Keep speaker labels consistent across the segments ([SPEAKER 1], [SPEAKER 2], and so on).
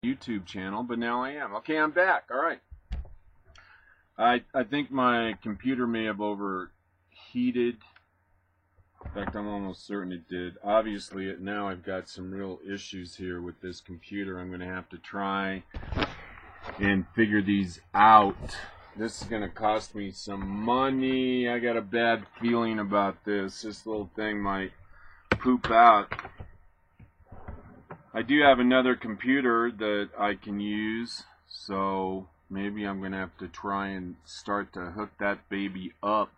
[SPEAKER 1] YouTube channel, but now I am. Okay, I'm back. All right. I think my computer may have overheated. In fact, I'm almost certain it did. Obviously, now I've got some real issues here with this computer. I'm going to have to try and figure these out. This is going to cost me some money. I got a bad feeling about this. This little thing might poop out. I do have another computer that I can use, so maybe I'm going to have to try and start to hook that baby up.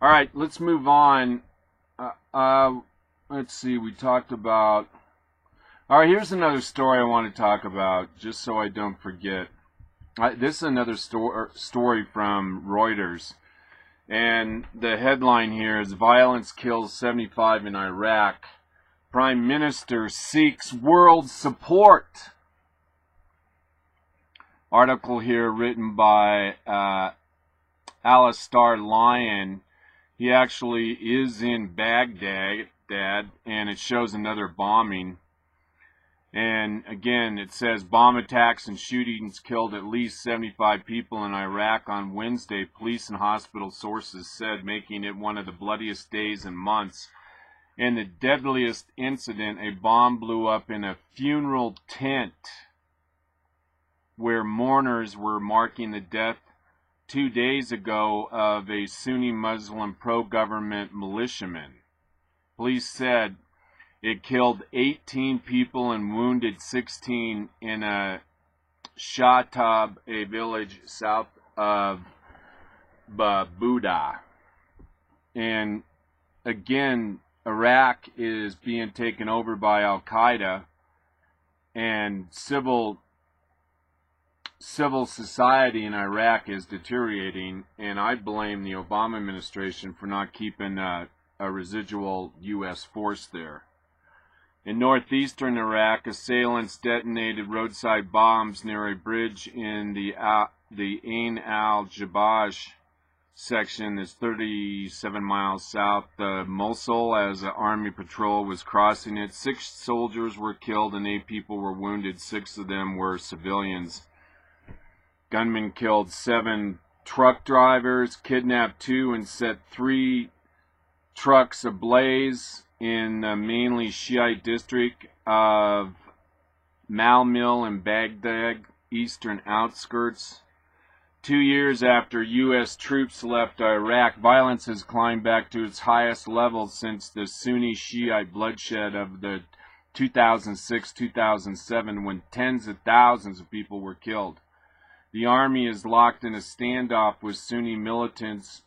[SPEAKER 1] Alright, let's move on. Let's see, we talked about... Alright, here's another story I want to talk about, just so I don't forget. This is another story from Reuters. And the headline here is, Violence Kills 75 in Iraq. Prime Minister seeks world support. Article here written by Alistair Lyon. He actually is in Baghdad, and it shows another bombing. And again, it says bomb attacks and shootings killed at least 75 people in Iraq on Wednesday, police and hospital sources said, making it one of the bloodiest days in months. In the deadliest incident, a bomb blew up in a funeral tent where mourners were marking the death 2 days ago of a Sunni Muslim pro-government militiaman. Police said it killed 18 people and wounded 16 in a Shatab, a village south of Buda. And again, Iraq is being taken over by Al-Queda, and civil society in Iraq is deteriorating, and I blame the Obama administration for not keeping a residual U.S. force there. In northeastern Iraq, assailants detonated roadside bombs near a bridge in the Ain al-Jabaj section that's 37 miles south of Mosul as an army patrol was crossing it. 6 soldiers were killed and 8 people were wounded. 6 of them were civilians. Gunmen killed 7 truck drivers, kidnapped 2, and set 3 trucks ablaze in the mainly Shiite district of Malmil in Baghdad, eastern outskirts. 2 years after U.S. troops left Iraq, violence has climbed back to its highest level since the Sunni Shiite bloodshed of the 2006-2007, when tens of thousands of people were killed. The army is locked in a standoff with Sunni militants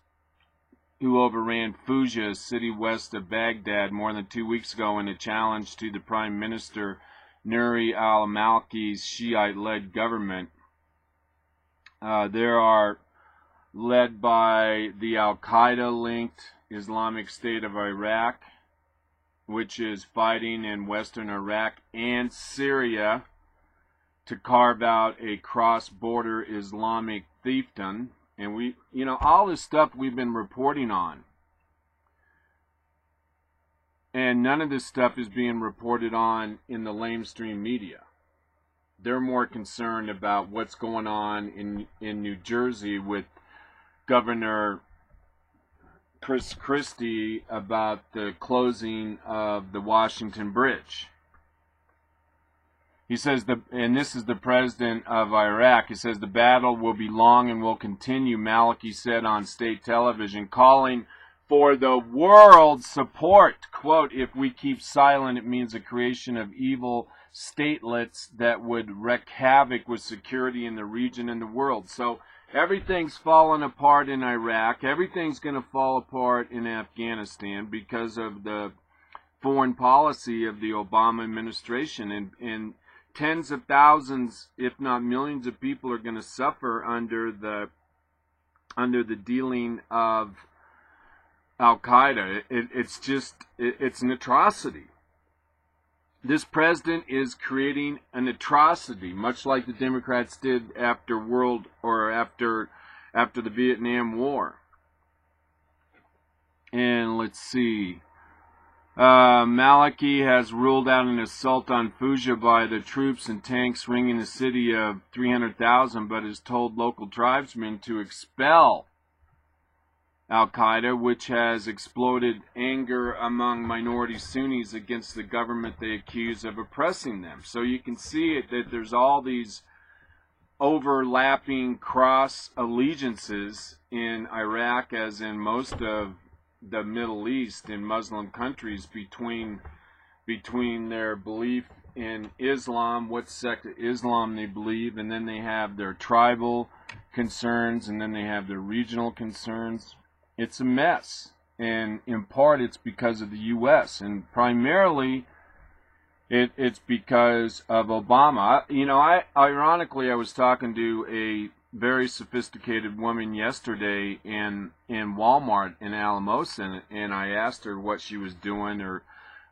[SPEAKER 1] who overran Fujah, a city west of Baghdad, more than 2 weeks ago in a challenge to the Prime Minister Nouri al-Malki's Shiite-led government. They are led by the Al-Qaeda-linked Islamic State of Iraq, which is fighting in western Iraq and Syria to carve out a cross-border Islamic fiefdom. And all this stuff we've been reporting on. And none of this stuff is being reported on in the lamestream media. They're more concerned about what's going on in New Jersey with Governor Chris Christie about the closing of the Washington Bridge. He says, and this is the president of Iraq, he says the battle will be long and will continue, Maliki said on state television, calling for the world's support. Quote, if we keep silent, it means the creation of evil statelets that would wreak havoc with security in the region and the world. So everything's fallen apart in Iraq. Everything's going to fall apart in Afghanistan because of the foreign policy of the Obama administration. And tens of thousands, if not millions of people are going to suffer under the dealing of Al-Qaeda. It's an atrocity. This president is creating an atrocity, much like the Democrats did after the Vietnam War. And let's see. Maliki has ruled out an assault on Fallujah by the troops and tanks ringing the city of 300,000, but has told local tribesmen to expel Al-Queda, which has exploded anger among minority Sunnis against the government they accuse of oppressing them. So you can see it that there's all these overlapping cross allegiances in Iraq, as in most of the Middle East, in Muslim countries, between their belief in Islam, what sect of Islam they believe, and then they have their tribal concerns, and then they have their regional concerns. It's a mess, and in part it's because of the U.S., and primarily it's because of Obama. Ironically, I was talking to a very sophisticated woman yesterday in Walmart in Alamosa, and I asked her what she was doing or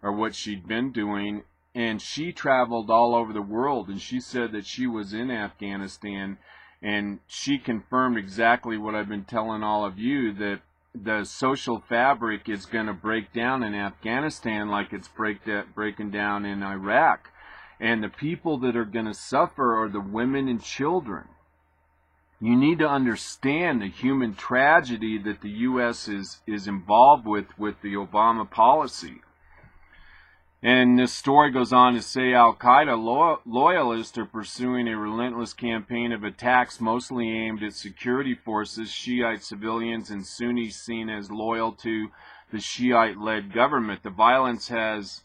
[SPEAKER 1] what she'd been doing, and she traveled all over the world, and she said that she was in Afghanistan, and she confirmed exactly what I've been telling all of you, that the social fabric is going to break down in Afghanistan like it's breaking down in Iraq. And the people that are going to suffer are the women and children. You need to understand the human tragedy that the U.S. is involved with the Obama policy. And this story goes on to say Al-Qaeda loyalists are pursuing a relentless campaign of attacks mostly aimed at security forces, Shiite civilians, and Sunnis seen as loyal to the Shiite-led government. The violence has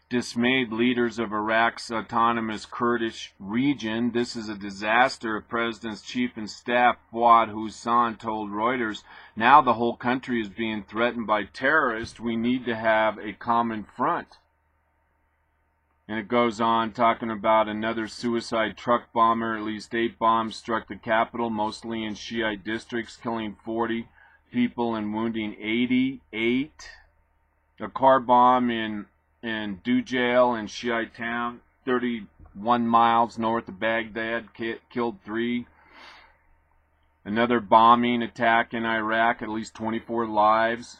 [SPEAKER 1] dismayed leaders of Iraq's autonomous Kurdish region. This is a disaster, the President's Chief of Staff, Fuad Hussein, told Reuters. Now the whole country is being threatened by terrorists. We need to have a common front. And it goes on talking about another suicide truck bomber. At least 8 bombs struck the capital, mostly in Shiite districts, killing 40 people and wounding 88. A car bomb in Dujail in Shiite town, 31 miles north of Baghdad, killed 3. Another bombing attack in Iraq, at least 24 lives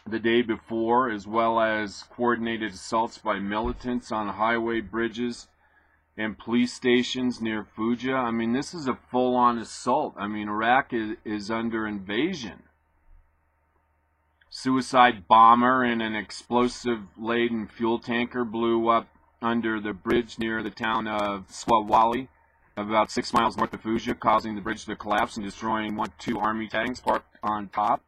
[SPEAKER 1] the day before, as well as coordinated assaults by militants on highway bridges and police stations near Fallujah. I mean, this is a full-on assault. I mean, Iraq is under invasion. Suicide bomber in an explosive-laden fuel tanker blew up under the bridge near the town of Swawali, about 6 miles north of Fallujah, causing the bridge to collapse and destroying 2 army tanks parked on top.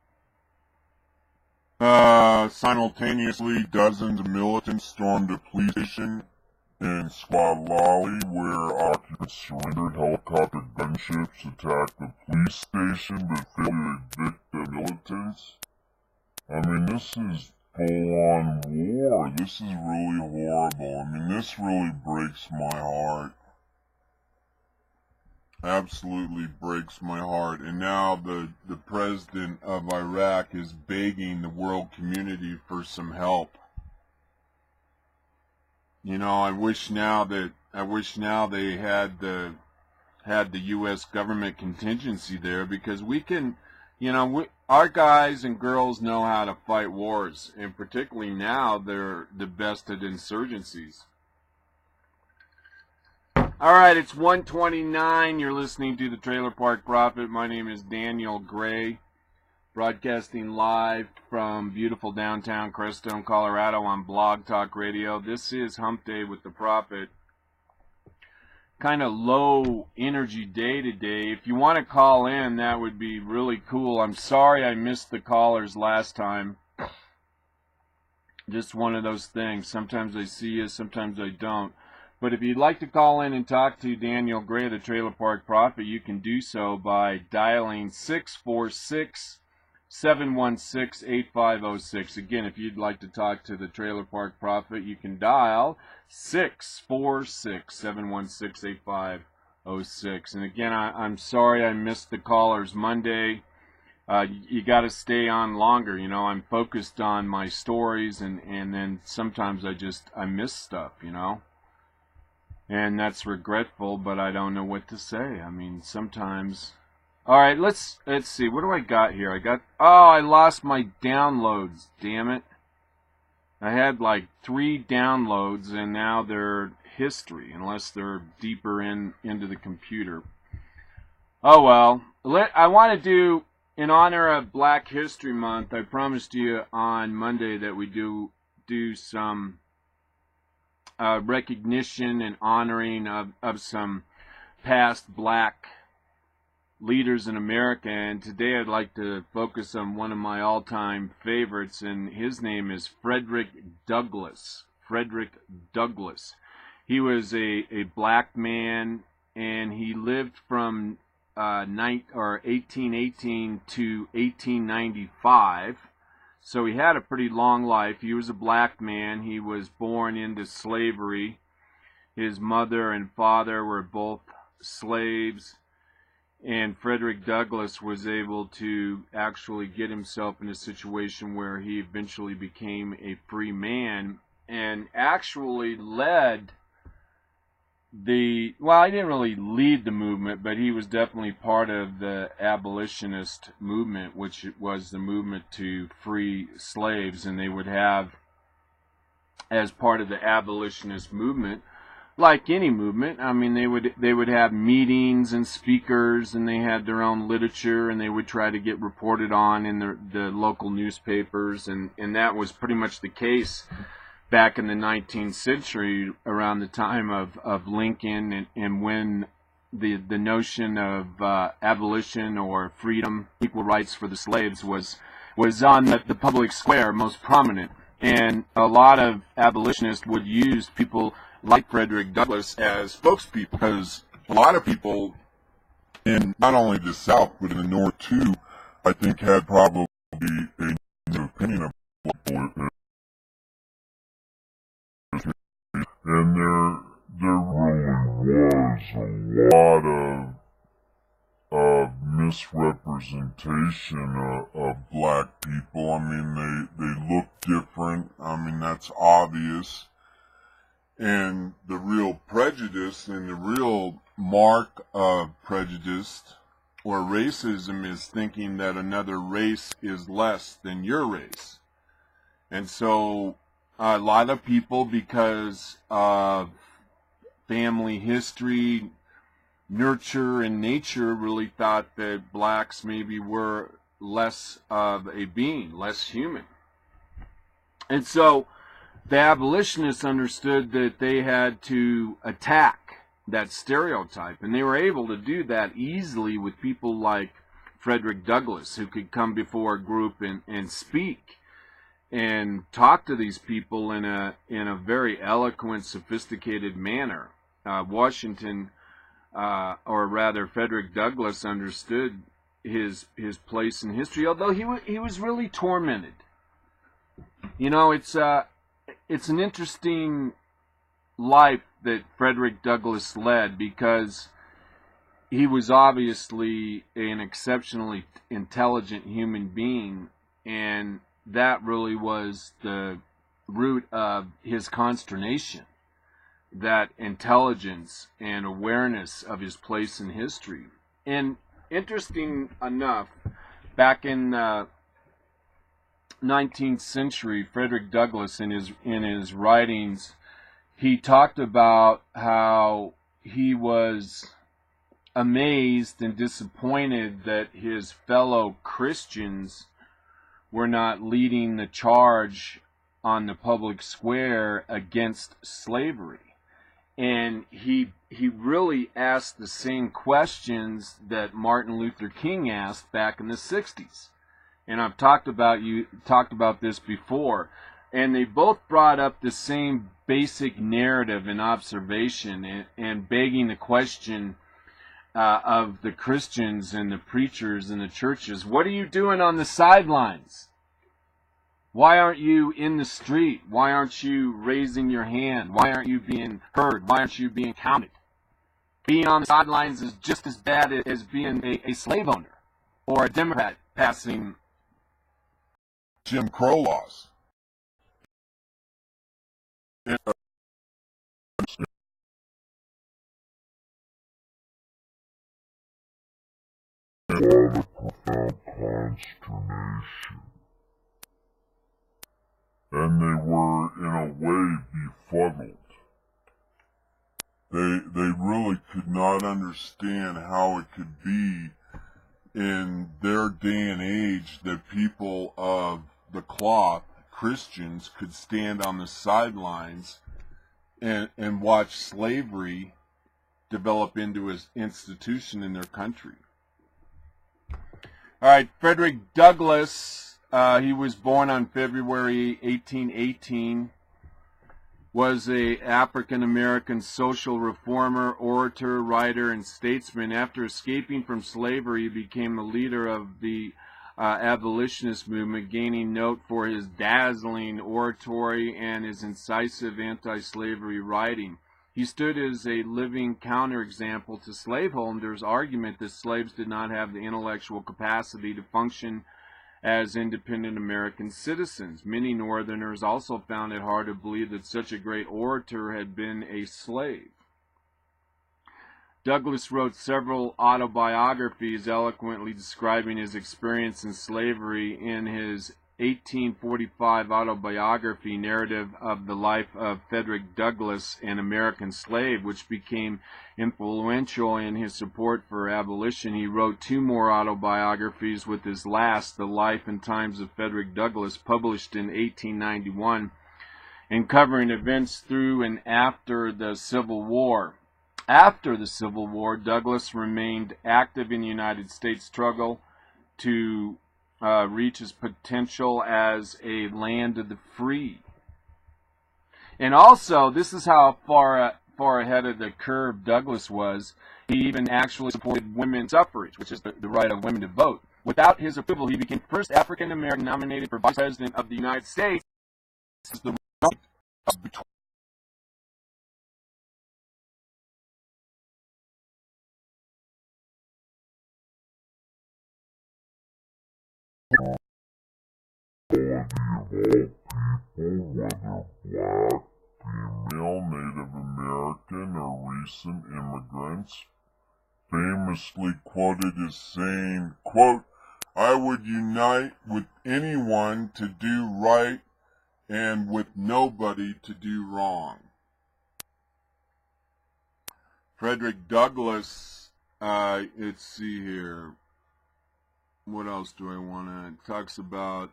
[SPEAKER 2] Simultaneously, dozens of militants stormed a police station in Swawali, where occupants surrendered. Helicopter gunships attacked the police station but failed to evict the militants. I mean, this is full-on war. This is really horrible. I mean, this really breaks my heart. Absolutely breaks my heart. And now the president of Iraq is begging the world community for some help. You know, I wish now they had the U.S. government contingency there, because we can, our guys and girls know how to fight wars, and particularly now they're the best at insurgencies. All right, it's 1:29. You're listening to the Trailer Park Prophet. My name is Daniel Gray, broadcasting live from beautiful downtown Crestone, Colorado on Blog Talk Radio. This is Hump Day with the Prophet. Kind of low energy day today. If you want to call in, that would be really cool. I'm sorry I missed the callers last time. Just one of those things. Sometimes I see you, sometimes I don't. But if you'd like to call in and talk to Daniel Gray, the Trailer Park Prophet, you can do so by dialing 646-716-8506. Again, if you'd like to talk to the Trailer Park Prophet, you can dial 646-716-8506. And again, I'm sorry I missed the callers Monday. You got to stay on longer. I'm focused on my stories, and then sometimes I miss stuff, And that's regretful, but I don't know what to say. I mean, sometimes. All right, let's see. What do I got here? I lost my downloads. Damn it.
[SPEAKER 1] I had like 3 downloads, and now they're history, unless they're deeper into the computer. Oh well. I want to do, in honor of Black History Month, I promised you on Monday that we do some recognition and honoring of some past black leaders in America, and today I'd like to focus on one of my all-time favorites, and his name is Frederick Douglass. Frederick Douglass. He was a black man, and he lived from 1818 to 1895. So he had a pretty long life. He was a black man. He was born into slavery. His mother and father were both slaves. And Frederick Douglass was able to actually get himself in a situation where he eventually became a free man and actually led well, he didn't really lead the movement, but he was definitely part of the abolitionist movement, which was the movement to free slaves. And they would have, as part of the abolitionist movement, like any movement, I mean, they would have meetings and speakers, and they had their own literature, and they would try to get reported on in the local newspapers, and that was pretty much the case back in the 19th century, around the time of Lincoln, and when the notion of abolition or freedom, equal rights for the slaves was on the public square, most prominent. And a lot of abolitionists would use people like Frederick Douglass as spokespeople,
[SPEAKER 3] because a lot of people in not only the South but in the North too, I think, had probably a negative opinion of black people, and there really was a lot of misrepresentation of black people. I mean, they look different. I mean, that's obvious. And the real prejudice and the real mark of prejudice or racism is thinking that another race is less than your race. And so a lot of people, because of family history, nurture, and nature, really thought that blacks maybe were less of a being, less human. And so the abolitionists understood that they had to attack that stereotype, and they were able to do that easily with people like Frederick Douglass, who could come before a group and speak and talk to these people in a very eloquent, sophisticated manner. Washington, or rather Frederick Douglass, understood his place in history, although he was really tormented. You know, it's an interesting life that Frederick Douglass led, because he was obviously an exceptionally intelligent human being, and that really was the root of his consternation, that intelligence and awareness of his place in history. And interesting enough, back in the 19th century, Frederick Douglass, in his writings, he talked about how he was amazed and disappointed that his fellow Christians were not leading the charge on the public square against slavery. And he really asked the same questions that Martin Luther King asked back in the 60s. And I've talked about this before. And they both brought up the same basic narrative and observation, and begging the question of the Christians and the preachers and the churches: what are you doing on the sidelines? Why aren't you in the street? Why aren't you raising your hand? Why aren't you being heard? Why aren't you being counted? Being on the sidelines is just as bad as being a slave owner or a Democrat passing Jim Crow laws. And, a lot of profound consternation. and they were in a way befuddled. They really could not understand how it could be in their day and age that people of the cloth, Christians, could stand on the sidelines and watch slavery develop into an institution in their country. All right, Frederick Douglass, he was born on February 1818, was a African-American social reformer, orator, writer, and statesman. After escaping from slavery, he became the leader of the abolitionist movement, gaining note for his dazzling oratory and his incisive anti-slavery writing. He stood as a living counterexample to slaveholders' argument that slaves did not have the intellectual capacity to function as independent American citizens. Many Northerners also found it hard to believe that such a great orator had been a slave. Douglass wrote several autobiographies eloquently describing his experience in slavery. In his 1845 autobiography, Narrative of the Life of Frederick Douglass, an American Slave, which became influential in his support for abolition, he wrote two more autobiographies, with his last, The Life and Times of Frederick Douglass, published in 1891, and covering events through and after the Civil War. After the Civil War, Douglass remained active in the United States struggle to reach his potential as a land of the free. And also, this is how far ahead of the curve Douglass was. He even actually supported women's suffrage, which is the right of women to vote. Without his approval, he became the first African-American nominated for Vice President of the United States. This is the right of between whether black, female, Native American, or recent immigrants, famously quoted as saying, quote, "I would unite with anyone to do right and with nobody to do wrong." Frederick Douglass, let's see here. What else do I want to... talks about...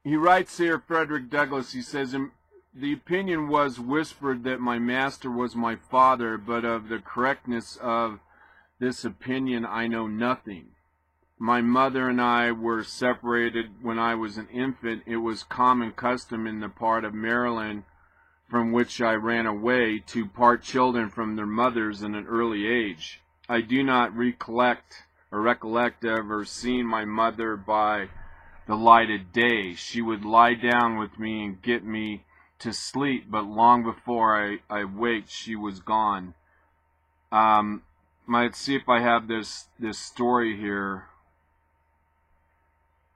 [SPEAKER 3] he writes here, Frederick Douglass, he says, "The opinion was whispered that my master was my father, but of the correctness of this opinion I know nothing. My mother and I were separated when I was an infant. It was common custom in the part of Maryland from which I ran away to part children from their mothers in an early age. I do not recollect ever seeing my mother by the light of day. She would lie down with me and get me to sleep, but long before I waked, she was gone." Let's see if I have this story here.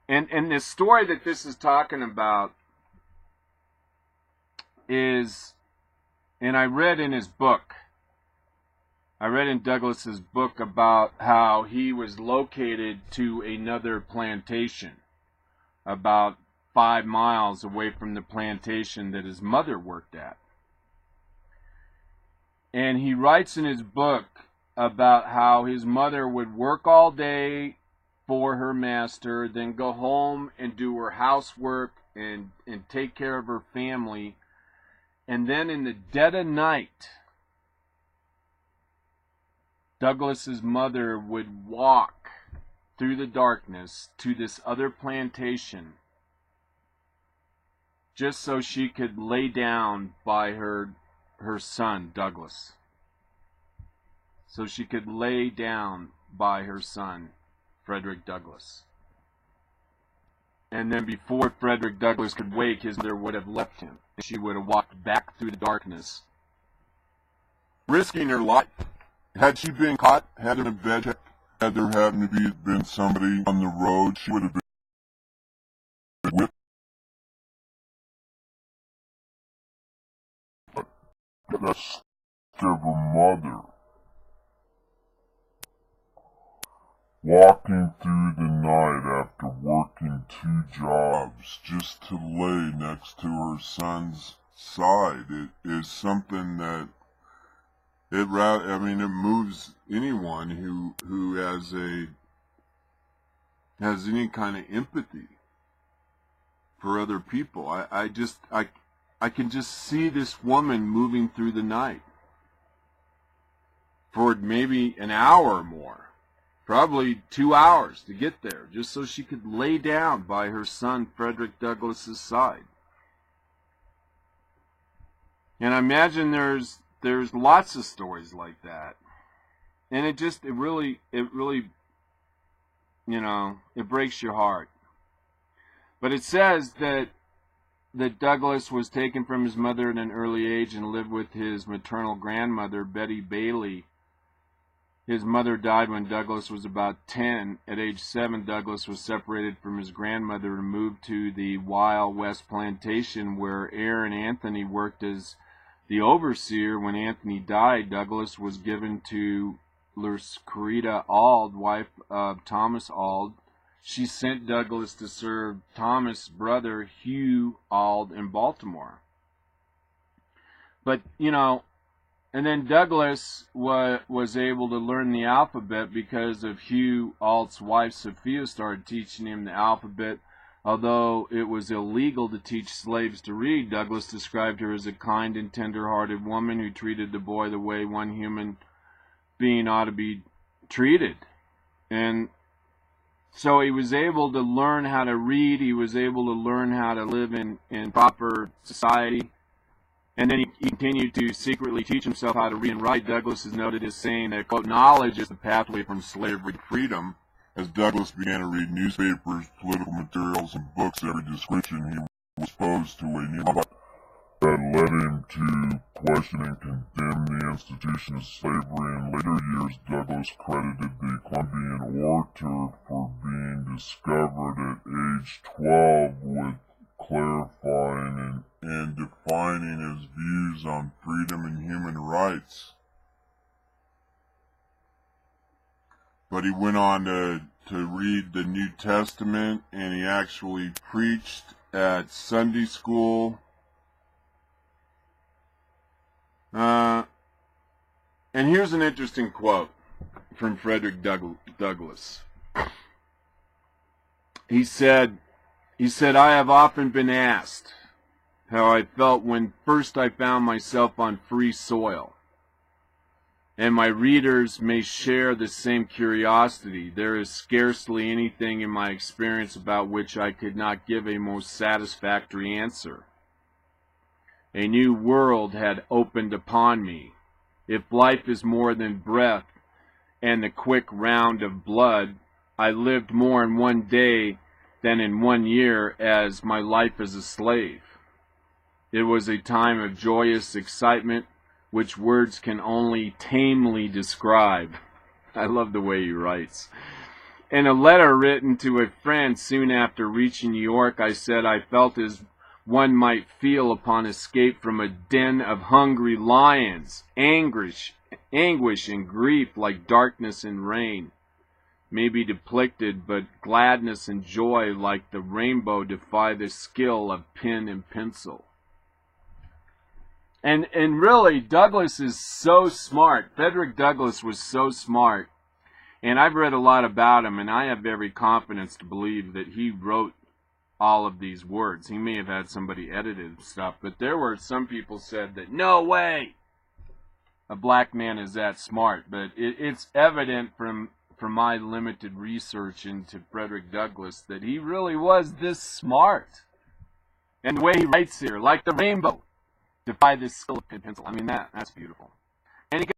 [SPEAKER 3] And the story that this is talking about is, and I read in his book, I read in Douglass's book about how he was located to another plantation about 5 miles away from the plantation that his mother worked at. And he writes in his book about how his mother would work all day for her master, then go home and do her housework and take care of her family. And then in the dead of night, Douglass's mother would walk through the darkness to this other plantation just so she could lay down by her son, Douglass. So she could lay down by her son, Frederick Douglass. And then before Frederick Douglass could wake, his mother would have left him. She would have walked back through the darkness, risking her life. Had she been caught, had there happened to been somebody on the road, she would have been whipped. That's of her mother. walking through the night after working 2 jobs just to lay next to her son's side. It is something that it moves anyone who has any kind of empathy for other people. I can just see this woman moving through the night for maybe an hour or more. Probably 2 hours to get there, just so she could lay down by her son Frederick Douglass's side. And I imagine there's lots of stories like that. And it really, it breaks your heart. But it says that Douglass was taken from his mother at an early age and lived with his maternal grandmother, Betty Bailey. His mother died when Douglass was about 10. At age 7, Douglass was separated from his grandmother and moved to the Wild West Plantation, where Aaron Anthony worked as the overseer. When Anthony died, Douglass was given to Lucretia Auld, wife of Thomas Auld. She sent Douglass to serve Thomas' brother, Hugh Auld, in Baltimore. But, and then Douglass was able to learn the alphabet because of Hugh Ald's wife, Sophia, started teaching him the alphabet. Although it was illegal to teach slaves to read, Douglass described her as a kind and tender-hearted woman who treated the boy the way one human being ought to be treated. And so he was able to learn how to read. He was able to learn how to live in proper society. And then he continued to secretly teach himself how to read and write. Douglass is noted as saying that, quote, knowledge is the pathway from slavery to freedom. As Douglass began to read newspapers, political materials, and books of every description, he was exposed to a new thought that led him to question and condemn the institution of slavery. In later years, Douglass credited the Columbian orator for being discovered at age 12 with clarifying and defining his views on freedom and human rights. But he went on to read the New Testament, and he actually preached at Sunday school. And here's an interesting quote from Frederick Douglass. He said, I have often been asked how I felt when first I found myself on free soil. And my readers may share the same curiosity. There is scarcely anything in my experience about which I could not give a most satisfactory answer. A new world had opened upon me. If life is more than breath and the quick round of blood, I lived more in one day than in 1 year as my life as a slave. It was a time of joyous excitement which words can only tamely describe. I love the way he writes. In a letter written to a friend soon after reaching New York, I said I felt as one might feel upon escape from a den of hungry lions, anguish and grief like darkness and rain may be depicted, but gladness and joy like the rainbow defy the skill of pen and pencil. And really, Douglass is so smart. Frederick Douglass was so smart. And I've read a lot about him, and I have every confidence to believe that he wrote all of these words. He may have had somebody edited stuff, but there were some people said that, no way a black man is that smart. But it's evident from my limited research into Frederick Douglass that he really was this smart. And the way he writes here, like the rainbow, defy this skill of pen and pencil. I mean, that's beautiful. And he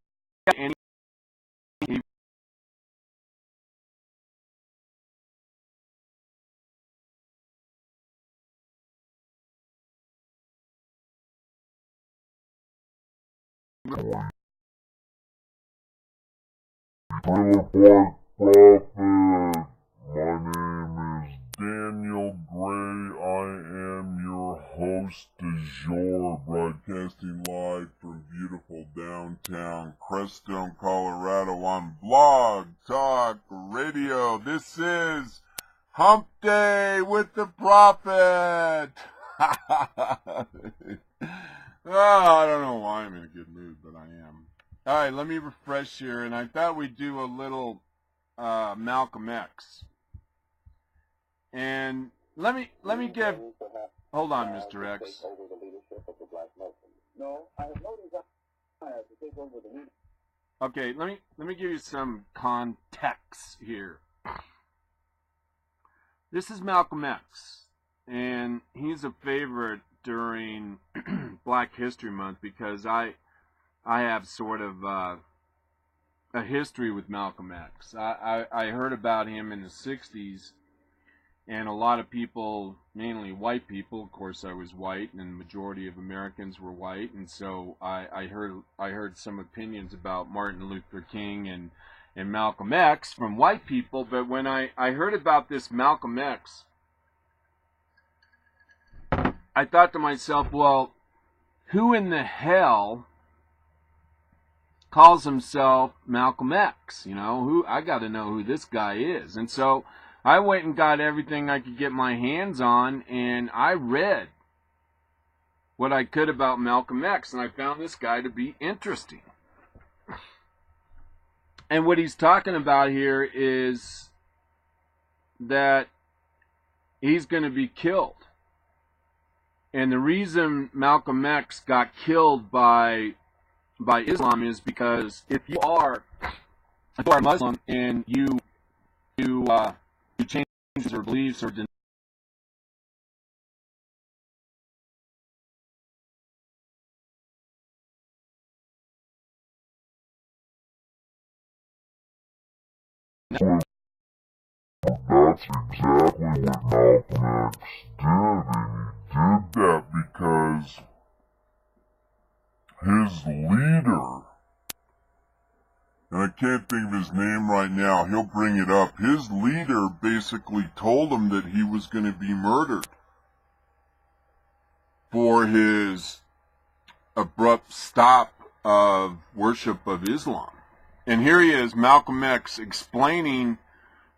[SPEAKER 3] Trailer Park Prophet. My name is Daniel Gray. I am your host du jour, broadcasting live from beautiful downtown Crestone, Colorado on Blog Talk Radio. This is Hump Day with the Prophet. I don't know why I'm in a good mood, but I am. All right, let me refresh here, and I thought we'd do a little Malcolm X. And let me give. Hold on, Mr. X.
[SPEAKER 4] No, I have no desire to take over the leadership.
[SPEAKER 1] Okay, let me give you some context here. This is Malcolm X, and he's a favorite during Black History Month because I have sort of a history with Malcolm X. I heard about him in the 60s, and a lot of people, mainly white people, of course I was white, and the majority of Americans were white, and so I heard some opinions about Martin Luther King and Malcolm X from white people, but when I heard about this Malcolm X, I thought to myself, well, who in the hell calls himself Malcolm X? You know, I got to know who this guy is. And so I went and got everything I could get my hands on, and I read what I could about Malcolm X, and I found this guy to be interesting. And what he's talking about here is that he's going to be killed. And the reason Malcolm X got killed by Islam is because if you are Muslim and you change your beliefs or
[SPEAKER 3] That's exactly what Malcolm X did, and he did that because his leader, and I can't think of his name right now, he'll bring it up, his leader basically told him that he was going to be murdered for his abrupt stop of worship of Islam. And here he is, Malcolm X, explaining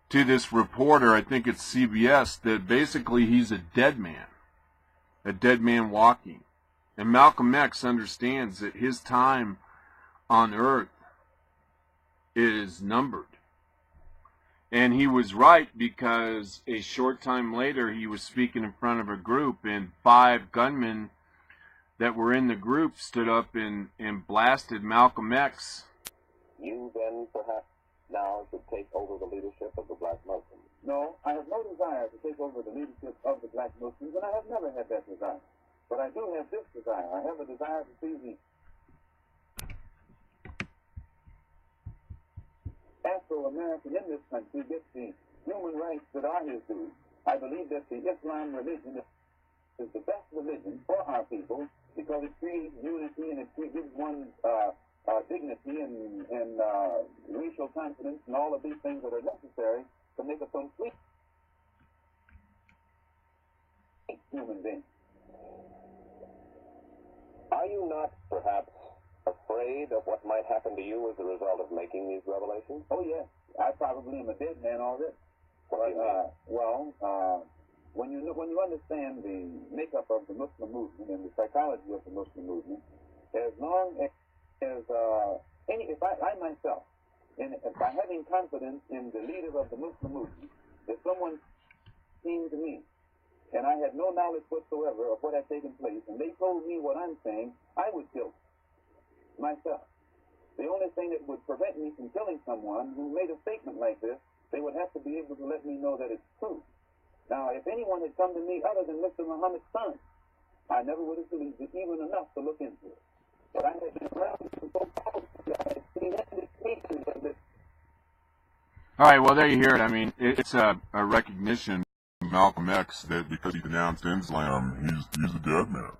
[SPEAKER 3] to this reporter, I think it's CBS, that basically he's a dead man walking. And Malcolm X understands that his time on earth is numbered. And he was right, because a short time later he was speaking in front of a group, and 5 gunmen that were in the group stood up and blasted Malcolm X.
[SPEAKER 4] You then perhaps now should take over the leadership of the Black Muslims. No, I have no desire to take over the leadership of the Black Muslims, and I have never had that desire. But I do have this desire. I have a desire to see the Afro-American in this country get the human rights that are his due. I believe that the Islam religion is the best religion for our people because it creates unity and it gives one dignity and racial confidence and all of these things that are necessary to make a complete human being. Are you not perhaps afraid of what might happen to you as a result of making these revelations? Oh, yes. I probably am a dead man already. When you understand the makeup of the Muslim movement and the psychology of the Muslim movement, as long as if I myself, by having confidence in the leader of the Muslim movement, if someone came to me and I had no knowledge whatsoever of what had taken place, and they told me what I'm saying, I would kill myself. The only thing that would prevent me from killing someone who made a statement like this, they would have to be able to let me know that it's true. Now, if anyone had come to me other than Mr. Muhammad's son, I never would have believed it even enough to look into it. But I had been around for so long, I had seen indications of this.
[SPEAKER 1] All right, well, there you hear it. I mean, it's a recognition of Malcolm X that because he denounced Islam, he's a dead man.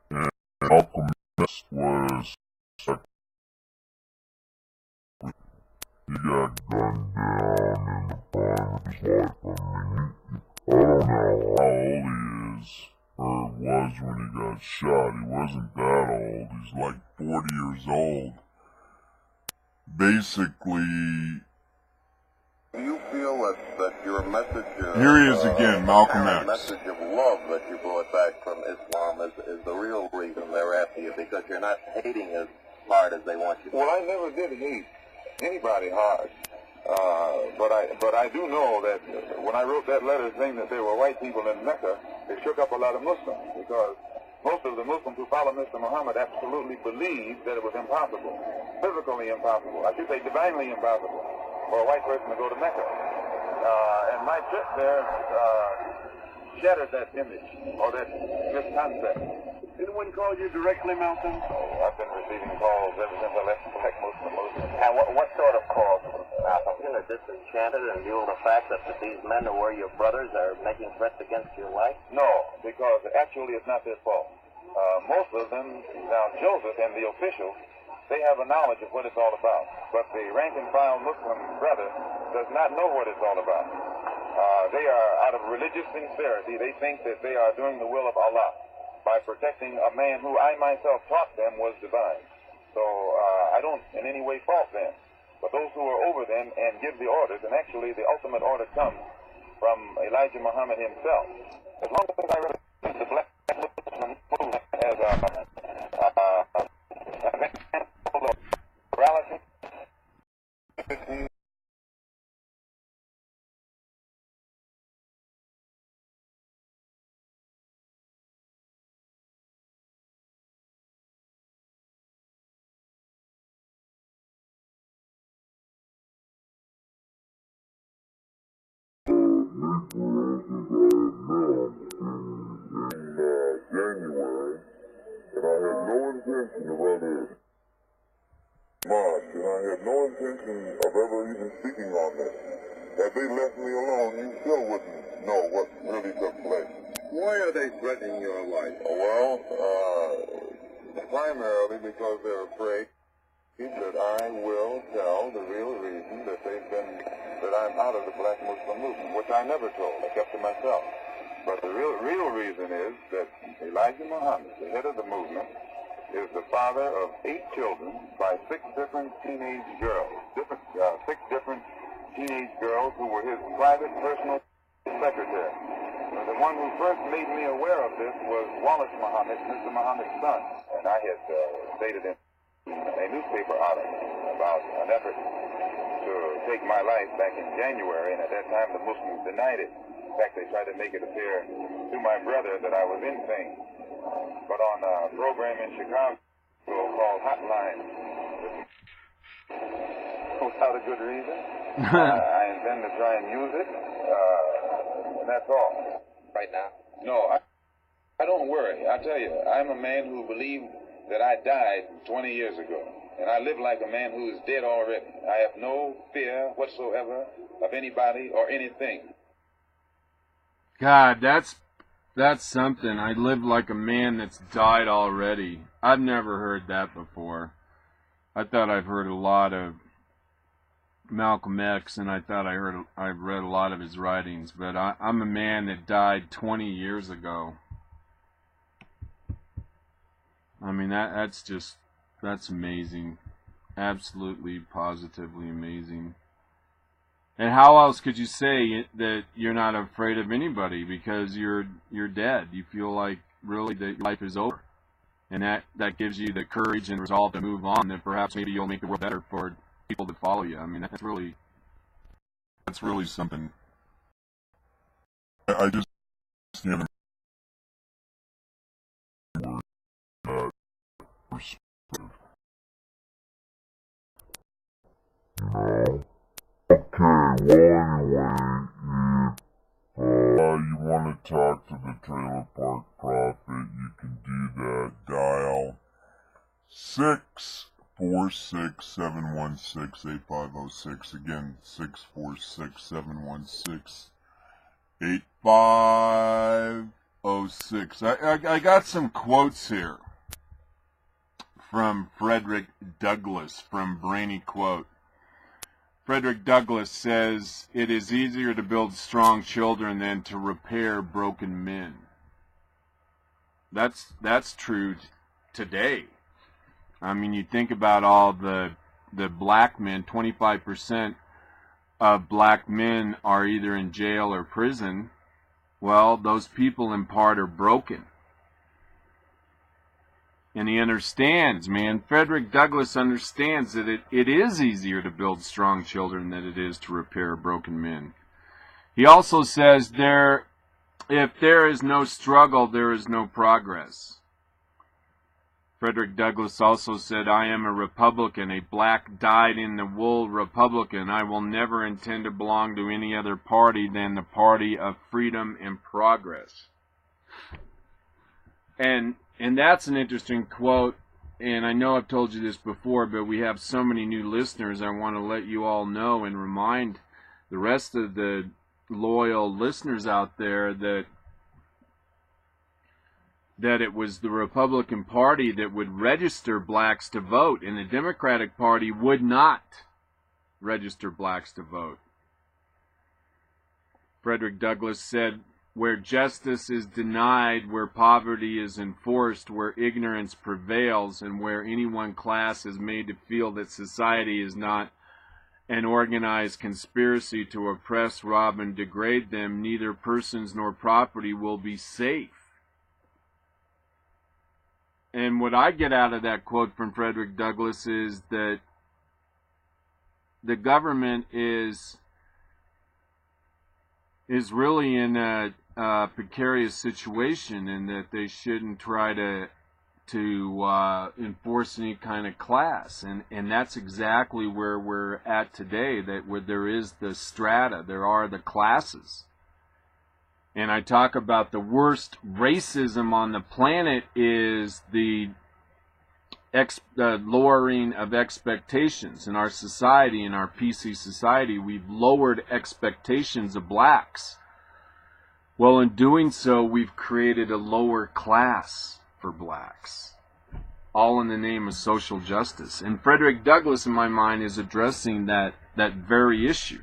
[SPEAKER 1] And Malcolm X was he got gunned down in the prime of his life. I mean, I don't know how old he is or what
[SPEAKER 3] was when he got shot. He wasn't that old. He's like 40 years old. Basically,
[SPEAKER 5] do you feel that your message
[SPEAKER 3] here he is again, Malcolm X.
[SPEAKER 5] message of love that you brought back from Islam is the real reason they're after you, because you're not hating as hard as they want you to?
[SPEAKER 4] Well, I never did hate anybody hard. But I do know that when I wrote that letter saying that there were white people in Mecca, it shook up a lot of Muslims, because most of the Muslims who follow Mr. Muhammad absolutely believed that it was impossible, physically impossible, I should say divinely impossible, for a white person to go to Mecca. And my trip there shattered that image, or that misconcept. Anyone call you directly, Malcolm? Oh, I've been receiving calls ever since I left Black Muslim movement.
[SPEAKER 5] And what sort of calls, Malcolm? You're disenchanted in view of the fact that these men who were your brothers are making threats against your life?
[SPEAKER 4] No, because actually it's not their fault. Most of them, now Joseph and the officials, they have a knowledge of what it's all about. But the rank and file Muslim brother does not know what it's all about. They are out of religious sincerity. They think that they are doing the will of Allah by protecting a man who I myself taught them was divine. So I don't in any way fault them. But those who are over them and give the orders, and actually the ultimate order comes from Elijah Muhammad himself. As long as I represent the Black Muslim movement as a example of morality,
[SPEAKER 3] January, and I had no intention of ever March, and I had no intention of ever even speaking on this. Had they left me alone, you still wouldn't know what really took place.
[SPEAKER 5] Why are they threatening your life?
[SPEAKER 3] Well, primarily because they're afraid that I will tell the real reason that that I'm out of the Black Muslim movement, which I never told. I kept to myself. But the real reason is that Elijah Muhammad, the head of the movement, is the father of 8 children by 6 different teenage girls. 6 different teenage girls who were his private personal secretary. The one who first made me aware of this was Wallace Muhammad, Mr. Muhammad's son. And I had stated in a newspaper article about an effort to take my life back in January, and at that time the Muslims denied it. In fact, they tried to make it appear to my brother that I was insane. But on a program in Chicago called Hotline, without a good reason, I intend to try and use it, and that's all.
[SPEAKER 5] Right now?
[SPEAKER 4] No, I don't worry. I tell you, I'm a man who believed that I died 20 years ago, and I live like a man who is dead already. I have no fear whatsoever of anybody or anything.
[SPEAKER 2] God, that's something. I live like a man that's died already. I've never heard that before. I thought I've heard a lot of Malcolm X, and I thought I've read a lot of his writings, but I'm a man that died 20 years ago. I mean, that's amazing. Absolutely, positively amazing. And how else could you say that you're not afraid of anybody, because you're dead? You feel like really that your life is over, and that gives you the courage and resolve to move on. That perhaps maybe you'll make the world better for people that follow you. I mean, that's really something.
[SPEAKER 3] I just stand perspective. Okay, well anyway, you want to talk to the Trailer Park Prophet, you can do that. Dial 646-716-8506. Again, 646-716-8506. I got some quotes here from Frederick Douglass from Brainy Quote. Frederick Douglass says, "It is easier to build strong children than to repair broken men."
[SPEAKER 1] That's true today. I mean, you think about all the black men. 25% of black men are either in jail or prison. Well, those people in part are broken. And he understands, man. Frederick Douglass understands that it is easier to build strong children than it is to repair broken men. He also says if there is no struggle, there is no progress. Frederick Douglass also said, I am a Republican, a black dyed-in-the-wool Republican. I will never intend to belong to any other party than the party of freedom and progress. And that's an interesting quote, and I know I've told you this before, but we have so many new listeners. I want to let you all know and remind the rest of the loyal listeners out there that it was the Republican Party that would register blacks to vote, and the Democratic Party would not register blacks to vote. Frederick Douglass said, where justice is denied, where poverty is enforced, where ignorance prevails, and where any one class is made to feel that society is not an organized conspiracy to oppress, rob, and degrade them, neither persons nor property will be safe. And what I get out of that quote from Frederick Douglass is that the government is really in a precarious situation, and that they shouldn't try to enforce any kind of class. And that's exactly where we're at today, that where there is the strata, there are the classes. And I talk about the worst racism on the planet is the lowering of expectations in our society, in our PC society. We've lowered expectations of blacks. Well, in doing so, we've created a lower class for blacks, all in the name of social justice. And Frederick Douglass, in my mind, is addressing that very issue.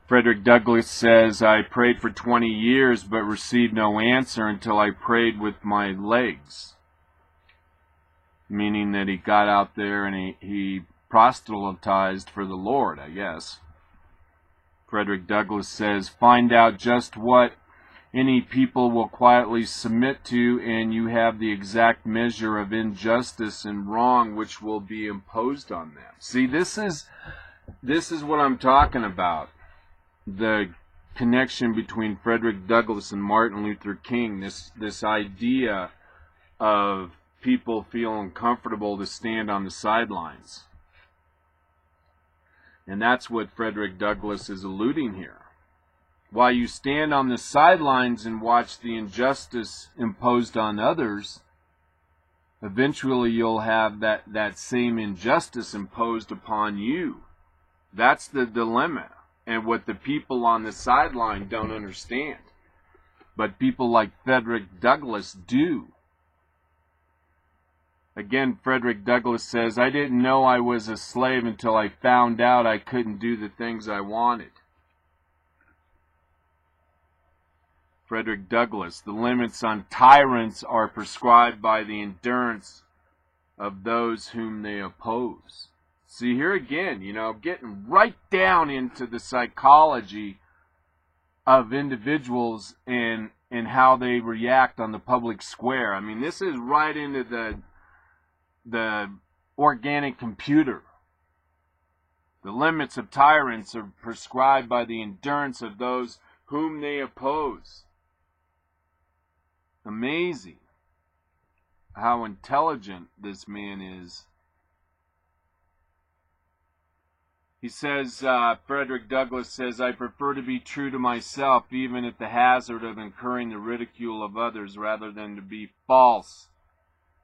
[SPEAKER 1] Frederick Douglass says, I prayed for 20 years but received no answer until I prayed with my legs. Meaning that he got out there and he proselytized for the Lord, I guess. Frederick Douglass says, find out just what any people will quietly submit to, and you have the exact measure of injustice and wrong which will be imposed on them. See, this is what I'm talking about. The connection between Frederick Douglass and Martin Luther King, this idea of people feeling comfortable to stand on the sidelines. And that's what Frederick Douglass is alluding here. While you stand on the sidelines and watch the injustice imposed on others, eventually you'll have that same injustice imposed upon you. That's the dilemma. And what the people on the sideline don't understand. But people like Frederick Douglass do. Again, Frederick Douglass says, I didn't know I was a slave until I found out I couldn't do the things I wanted. Frederick Douglass, the limits on tyrants are prescribed by the endurance of those whom they oppose. See, here again, getting right down into the psychology of individuals and how they react on the public square. I mean, this is right into the organic computer. The limits of tyrants are prescribed by the endurance of those whom they oppose. Amazing how intelligent this man is. He says, Frederick Douglass says, I prefer to be true to myself, even at the hazard of incurring the ridicule of others, rather than to be false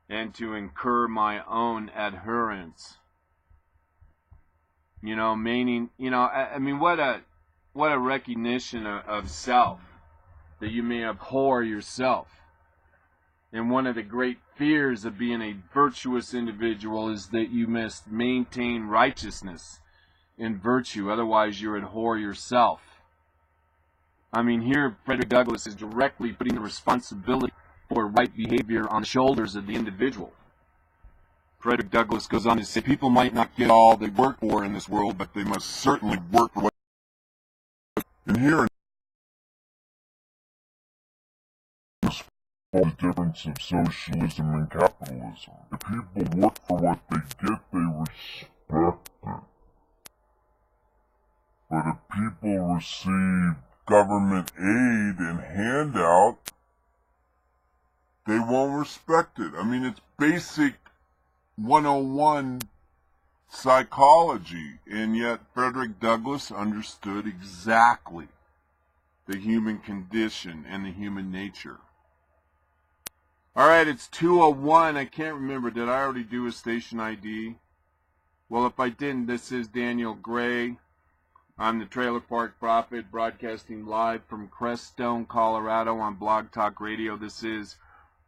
[SPEAKER 1] and to incur my own adherence. Meaning, I mean, what a recognition of self, that you may abhor yourself. And one of the great fears of being a virtuous individual is that you must maintain righteousness in virtue, otherwise you abhor yourself.
[SPEAKER 2] I mean, here Frederick Douglass is directly putting the responsibility for right behavior on the shoulders of the individual. Frederick Douglass goes on to say, people might not get all they work for in this world, but they must certainly work for what.
[SPEAKER 3] And here is the difference of socialism and capitalism. If people work for what they get, they respect it. But if people receive government aid and handout, they won't respect it. I mean, it's basic 101 psychology, and yet Frederick Douglass understood exactly the human condition and the human nature. All right, it's 2:01. I can't remember. Did I already do a station ID? Well, if I didn't, this is Daniel Gray. I'm the Trailer Park Prophet, broadcasting live from Crestone, Colorado on Blog Talk Radio. This is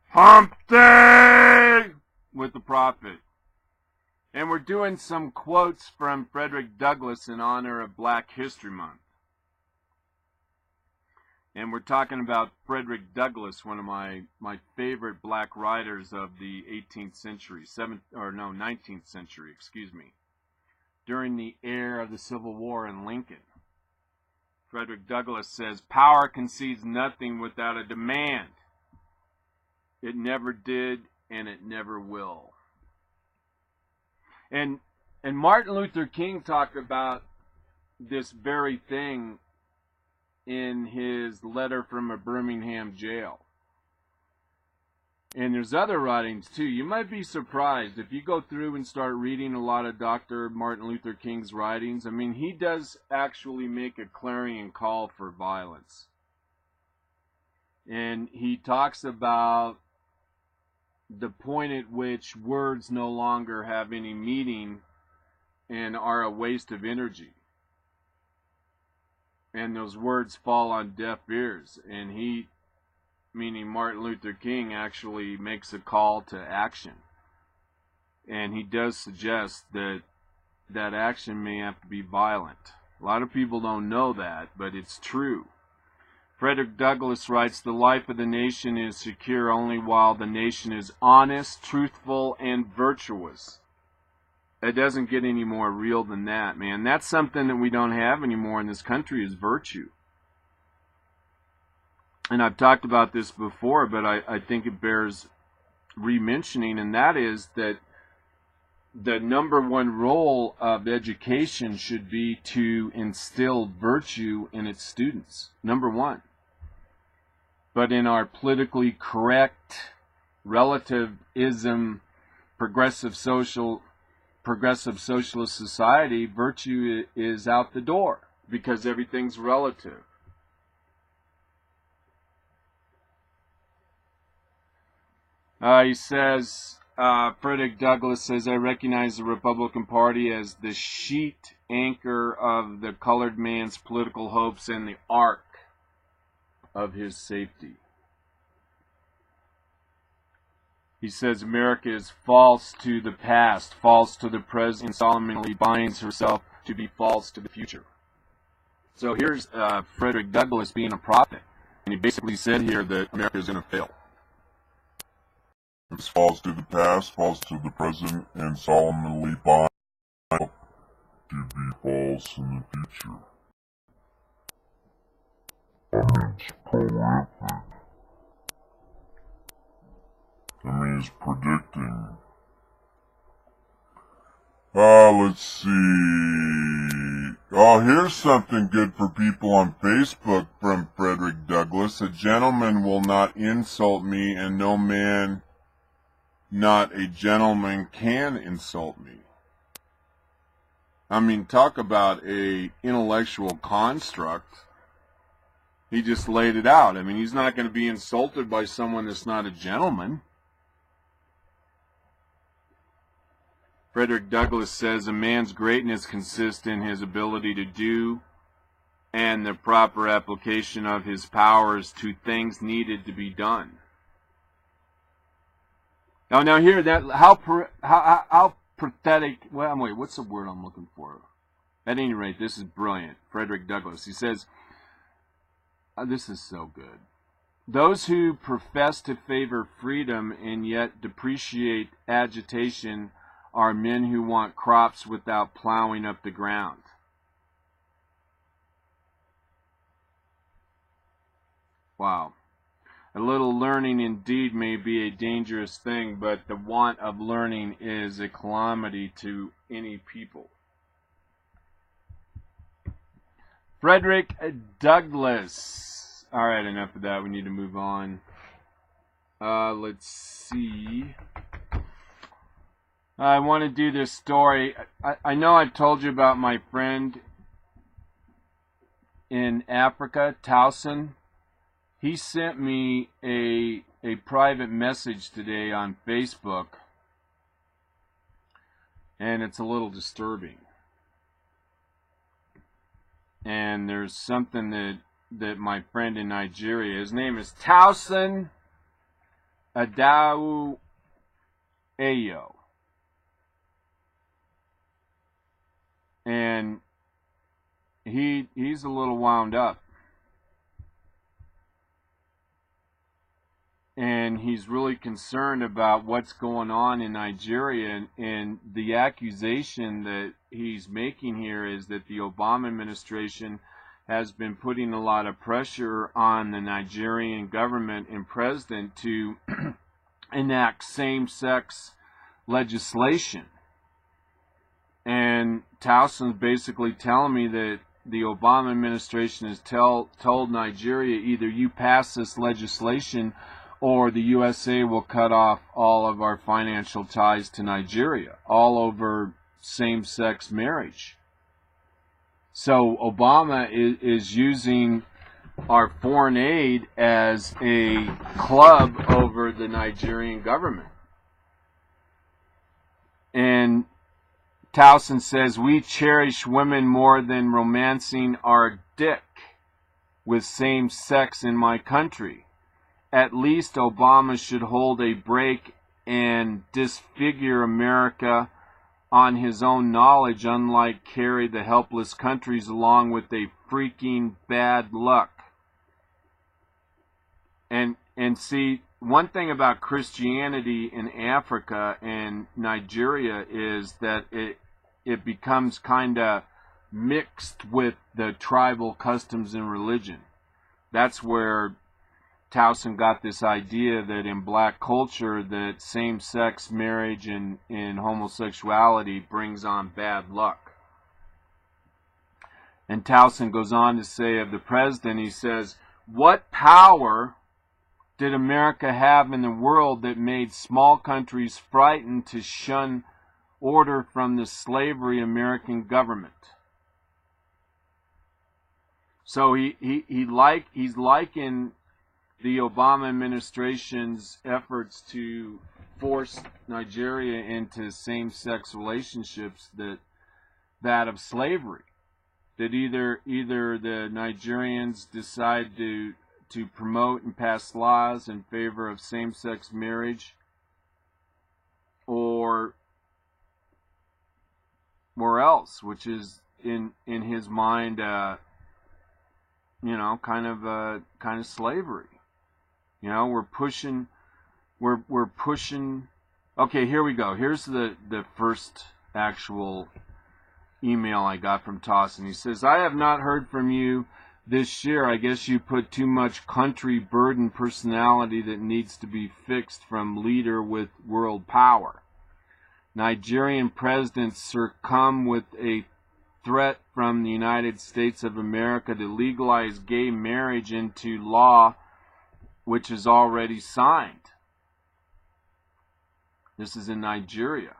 [SPEAKER 3] Hump Day with the Prophet. And we're doing some quotes from Frederick Douglass in honor of Black History Month. And we're talking about Frederick Douglass, one of my favorite black writers of the 18th century, 19th century, during the era of the Civil War in Lincoln. Frederick Douglass says, "Power concedes nothing without a demand. It never did, and it never will." And Martin Luther King talked about this very thing in his letter from a Birmingham jail. And there's other writings too. You might be surprised if you go through and start reading a lot of Dr. Martin Luther King's writings. I mean, he does actually make a clarion call for violence. And he talks about the point at which words no longer have any meaning and are a waste of energy. And those words fall on deaf ears. And he, meaning Martin Luther King, actually makes a call to action. And he does suggest that that action may have to be violent. A lot of people don't know that, but it's true. Frederick Douglass writes, "The life of the nation is secure only while the nation is honest, truthful, and virtuous." It doesn't get any more real than that, man. That's something that we don't have anymore in this country, is virtue. And I've talked about this before, but I think it bears re-mentioning, and that is that the number one role of education should be to instill virtue in its students. Number one. But in our politically correct, relativism, progressive socialist society, virtue is out the door because everything's relative. He says, Frederick Douglass says, "I recognize the Republican Party as the sheet anchor of the colored man's political hopes and the ark of his safety." He says, "America is false to the past, false to the present, and solemnly binds herself to be false to the future." So here's Frederick Douglass being a prophet. And he basically said here that America is going to fail. It's false to the past, false to the present, and solemnly bind to be false in the future. It's prolific. He's predicting. Let's see. Here's something good for people on Facebook from Frederick Douglass. "A gentleman will not insult me, and no man, not a gentleman, can insult me." I mean, talk about a intellectual construct. He just laid it out. I mean, he's not going to be insulted by someone that's not a gentleman. Frederick Douglass says, "A man's greatness consists in his ability to do and the proper application of his powers to things needed to be done." Now here, that how pathetic. Well, wait, what's the word I'm looking for? At any rate, this is brilliant. Frederick Douglass. He says,
[SPEAKER 1] This is so good. Those who profess to favor freedom and yet depreciate agitation are men who want crops without plowing up the ground. Wow. A little learning indeed may be a dangerous thing, but the want of learning is a calamity to any people. Frederick Douglass. All right, enough of that. We need to move on. Let's see. I want to do this story. I know I've told you about my friend in Africa, Tosin. He sent me a private message today on Facebook, and it's a little disturbing. And there's something that my friend in Nigeria, his name is Tosin Adau Ayo. And he's a little wound up. And he's really concerned about what's going on in Nigeria, and the accusation that he's making here is that the Obama administration has been putting a lot of pressure on the Nigerian government and president to enact same-sex legislation. And Towson's basically telling me that the Obama administration has told Nigeria, either you pass this legislation or the USA will cut off all of our financial ties to Nigeria, all over same-sex marriage. So Obama is using our foreign aid as a club over the Nigerian government. And Towson says, we cherish women more than romancing our dick with same sex in my country. At least Obama should hold a break and disfigure America on his own knowledge, unlike carry the helpless countries along with a freaking bad luck. And see, one thing about Christianity in Africa and Nigeria is that it becomes kind of mixed with the tribal customs and religion. That's where Towson got this idea that in black culture that same-sex marriage and homosexuality brings on bad luck. And Towson goes on to say of the president, he says, what power did America have in the world that made small countries frightened to shun order from the slavery American government? So he's liking the Obama administration's efforts to force Nigeria into same-sex relationships that of slavery. That either the Nigerians decide to promote and pass laws in favor of same-sex marriage, or else, which is in his mind, kind of slavery. We're pushing. Okay, here we go. Here's the first actual email I got from Tosin. He says, I have not heard from you this year. I guess you put too much country burden personality that needs to be fixed from leader with world power. Nigerian presidents succumb with a threat from the United States of America to legalize gay marriage into law, which is already signed. This is in Nigeria.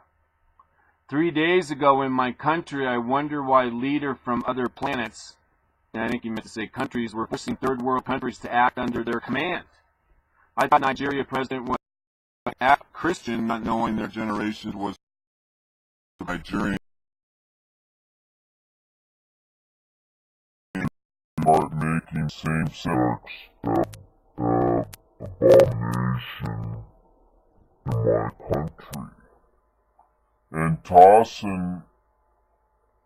[SPEAKER 1] 3 days ago in my country, I wonder why leaders from other planets, and I think he meant to say countries, were forcing third world countries to act under their command. I thought Nigeria president was a Christian,
[SPEAKER 3] Not knowing their generation was Nigerian. Start making same-sex abomination in my country. And Tosin,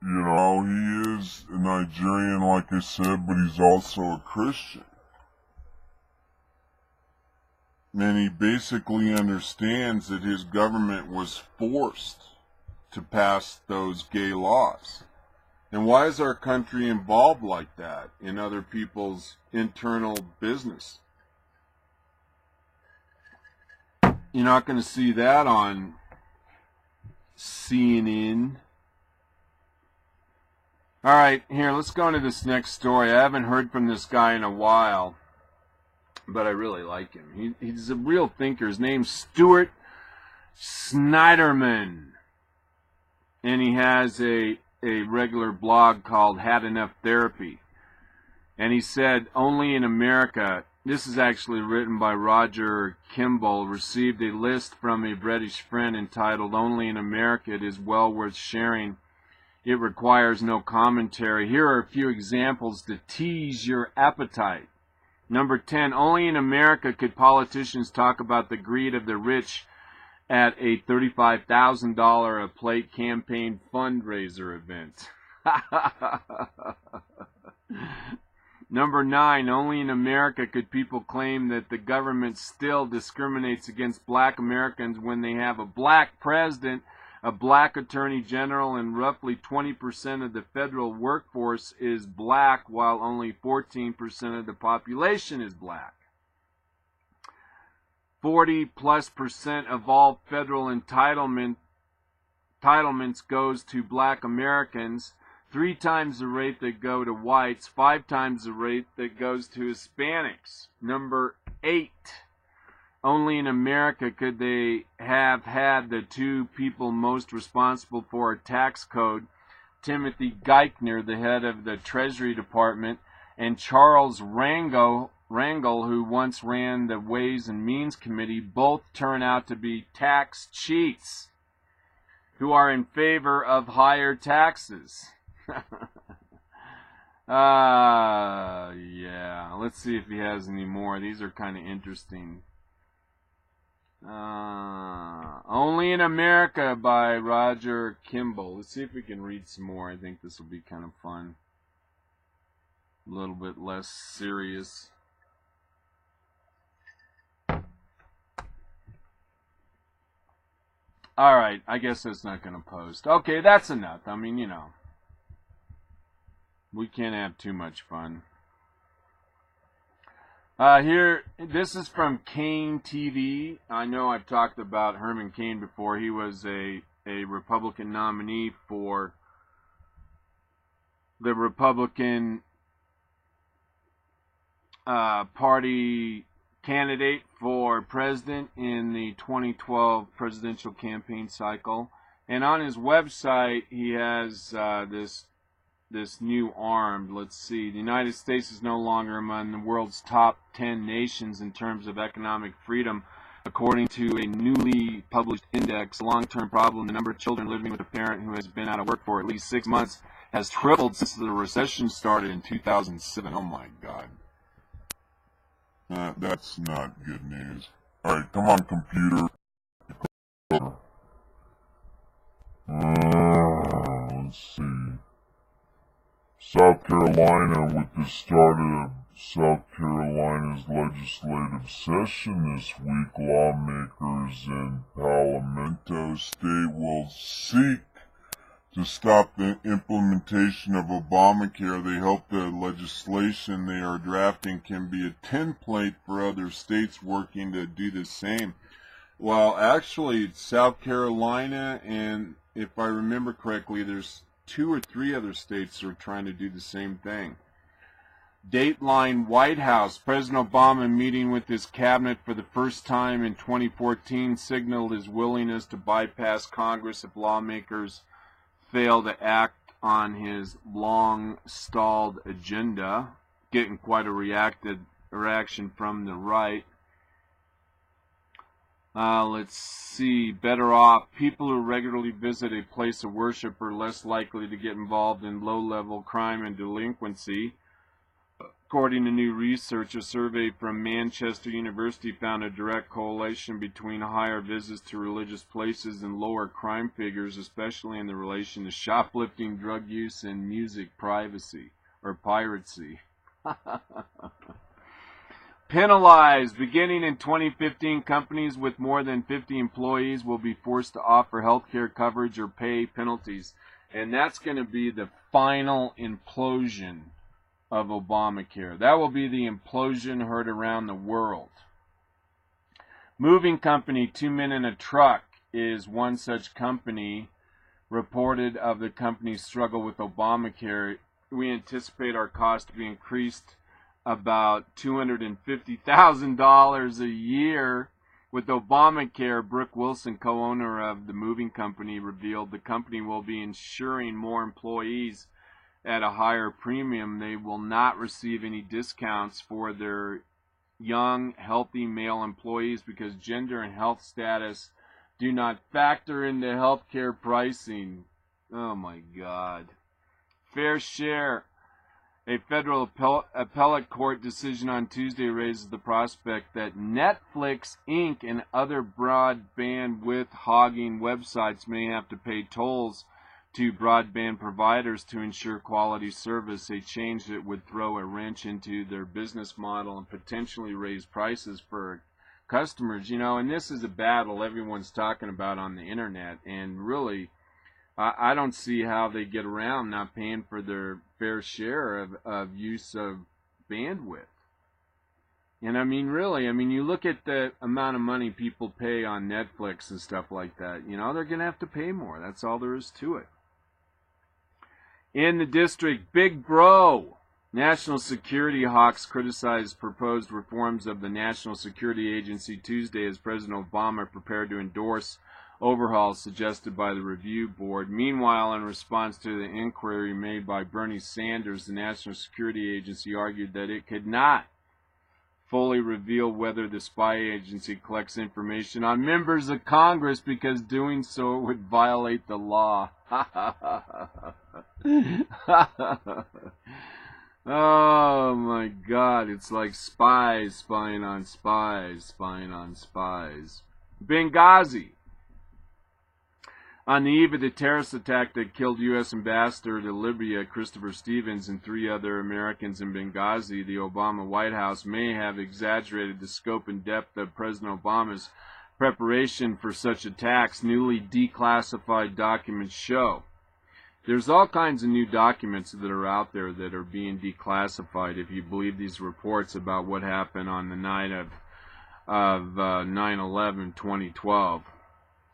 [SPEAKER 3] he is a Nigerian, like I said, but he's also a Christian. And he basically understands that his government was forced to pass those gay laws. And why is our country involved like that in other people's internal business? You're not going to see that on CNN. All right, here, let's go into this next story. I haven't heard from this guy in a while, but I really like him. He's a real thinker. His name's Stuart Snyderman, and he has a regular blog called Had Enough Therapy. And he said, only in America, this is actually written by Roger Kimball, received a list from a British friend entitled, Only in America, It Is Well Worth Sharing. It requires no commentary. Here are a few examples to tease your appetite. Number 10, only in America could politicians talk about the greed of the rich at a $35,000 a plate campaign fundraiser event. Number 9, only in America could people claim that the government still discriminates against black Americans when they have a black president, a black attorney general, and roughly 20% of the federal workforce is black, while only 14% of the population is black. 40+% of all federal entitlements goes to black Americans, 3 times the rate that go to whites, 5 times the rate that goes to Hispanics. Number 8. Only in America could they have had the 2 people most responsible for our tax code, Timothy Geithner, the head of the Treasury Department, and Charles Rangel, who once ran the Ways and Means Committee, both turn out to be tax cheats who are in favor of higher taxes. Yeah. Let's see if he has any more. These are kind of interesting. Only in America by Roger Kimball. Let's see if we can read some more. I think this will be kind of fun. A little bit less serious. Alright, I guess that's not going to post. Okay, that's enough. I mean, you know. We can't have too much fun. Here, this is from Kane TV. I know I've talked about Herman Cain before. He was a Republican nominee for the Republican Party candidate for president in the 2012 presidential campaign cycle. And on his website, he has this new arm. Let's see. The United States is no longer among the world's top 10 nations in terms of economic freedom, according to a newly published index. Long-term problem: the number of children living with a parent who has been out of work for at least 6 months has tripled since the recession started in 2007. Oh my God. That's not good news. Alright, come on, computer. Let's see. South Carolina, with the start of South Carolina's legislative session this week, lawmakers in Palmetto State will seek to stop the implementation of Obamacare. They hope the legislation they are drafting can be a template for other states working to do the same. Well, actually, South Carolina, and if I remember correctly, there's 2 or 3 other states that are trying to do the same thing. Dateline White House. President Obama, meeting with his cabinet for the first time in 2014, signaled his willingness to bypass Congress if lawmakers fail to act on his long-stalled agenda. Getting quite a reaction from the right. Let's see. Better off. People who regularly visit a place of worship are less likely to get involved in low-level crime and delinquency. According to new research, a survey from Manchester University found a direct correlation between higher visits to religious places and lower crime figures, especially in the relation to shoplifting, drug use, and music piracy.
[SPEAKER 1] Penalized. Beginning in 2015, companies with more than 50 employees will be forced to offer health care coverage or pay penalties. And that's going to be the final implosion of Obamacare. That will be the implosion heard around the world. Moving company 2 Men in a Truck is one such company reported of the company's struggle with Obamacare. We anticipate our cost to be increased about $250,000 a year. With Obamacare, Brooke Wilson, co-owner of the moving company, revealed the company will be insuring more employees at a higher premium. They will not receive any discounts for their young, healthy male employees because gender and health status do not factor into healthcare pricing. Oh my God. Fair share. A federal appellate court decision on Tuesday raises the prospect that Netflix, Inc. and other broadband hogging websites may have to pay tolls to broadband providers to ensure quality service, a change that would throw a wrench into their business model and potentially raise prices for customers. You know, and this is a battle everyone's talking about on the internet, and really, I don't see how they get around not paying for their fair share of use of bandwidth. And I mean, really, you look at the amount of money people pay on Netflix and stuff like that, you know, they're going to have to pay more. That's all there is to it. In the district, Big Bro. National security hawks criticized proposed reforms of the National Security Agency Tuesday as President Obama prepared to endorse overhauls suggested by the review board. Meanwhile, in response to the inquiry made by Bernie Sanders, the National Security Agency argued that it could not fully reveal whether the spy agency collects information on members of Congress because doing so would violate the law. Oh my God, it's like spies spying on spies, spying on spies. Benghazi. On the eve of the terrorist attack that killed U.S. Ambassador to Libya, Christopher Stevens, and 3 other Americans in Benghazi, the Obama White House may have exaggerated the scope and depth of President Obama's preparation for such attacks, newly declassified documents show. There's all kinds of new documents that are out there that are being declassified, if you believe these reports about what happened on the night of 9/11/2012.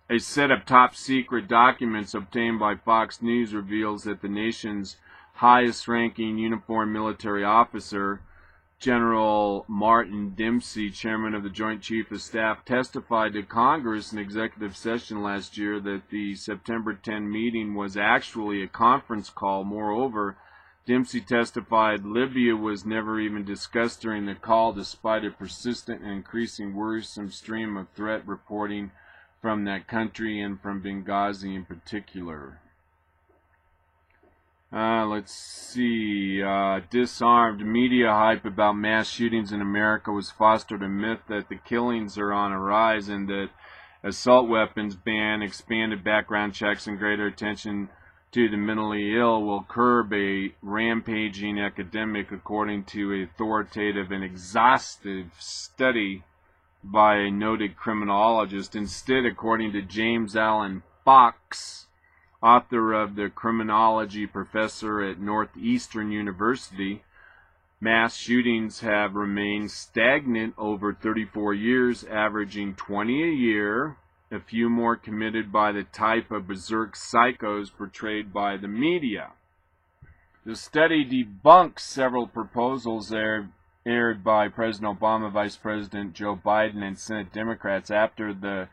[SPEAKER 1] A set of top-secret documents obtained by Fox News reveals that the nation's highest-ranking uniformed military officer, General Martin Dempsey, chairman of the Joint Chiefs of Staff, testified to Congress in executive session last year that the September 10 meeting was actually a conference call. Moreover, Dempsey testified Libya was never even discussed during the call, despite a persistent and increasing worrisome stream of threat reporting from that country and from Benghazi in particular. Let's see. Disarmed. Media hype about mass shootings in America was fostered a myth that the killings are on a rise and that assault weapons ban, expanded background checks, and greater attention to the mentally ill will curb a rampaging epidemic, according to an authoritative and exhaustive study by a noted criminologist. Instead, according to James Allen Fox, author of the criminology professor at Northeastern University, mass shootings have remained stagnant over 34 years, averaging 20 a year, a few more committed by the type of berserk psychos portrayed by the media. The study debunks several proposals aired by President Obama, Vice President Joe Biden, and Senate Democrats after the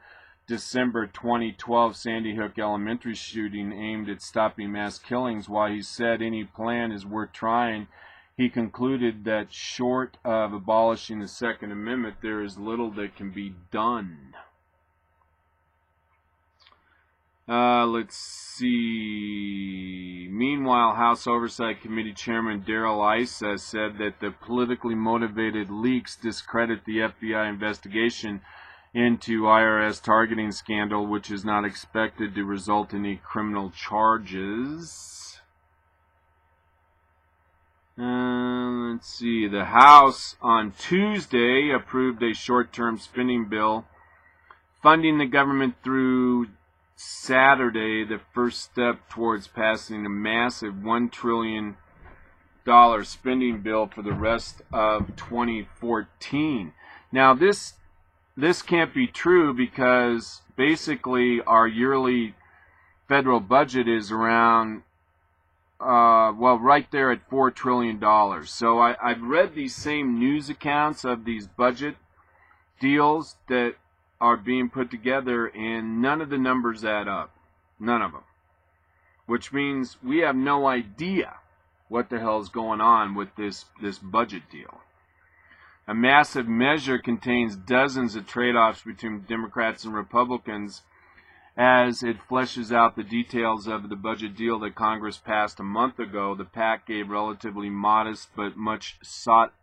[SPEAKER 1] December 2012 Sandy Hook Elementary shooting aimed at stopping mass killings. While he said any plan is worth trying, he concluded that short of abolishing the Second Amendment, there is little that can be done. Let's see. Meanwhile, House Oversight Committee Chairman Darrell Issa said that the politically motivated leaks discredit the FBI investigation into IRS targeting scandal, which is not expected to result in any criminal charges. Let's see. The House on Tuesday approved a short-term spending bill funding the government through Saturday, the first step towards passing a massive $1 trillion spending bill for the rest of 2014. Now, this can't be true because basically our yearly federal budget is around right there at $4 trillion. So I've read these same news accounts of these budget deals that are being put together, and none of the numbers add up. None of them. Which means we have no idea what the hell is going on with this budget deal. A massive measure contains dozens of trade-offs between Democrats and Republicans as it fleshes out the details of the budget deal that Congress passed a month ago. The pact gave relatively modest but much sought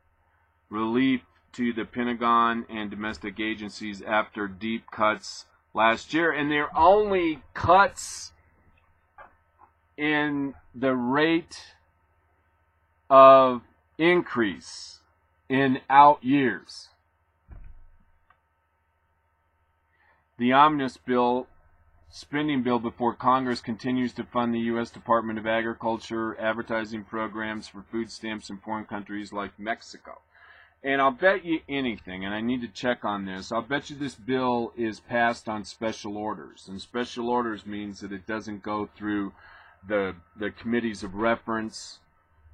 [SPEAKER 1] relief to the Pentagon and domestic agencies after deep cuts last year. And they're only cuts in the rate of increase in out years. The omnibus bill, spending bill before Congress, continues to fund the U.S. Department of Agriculture advertising programs for food stamps in foreign countries like Mexico. And I'll bet you anything, and I need to check on this, I'll bet you this bill is passed on special orders. And special orders means that it doesn't go through the committees of reference,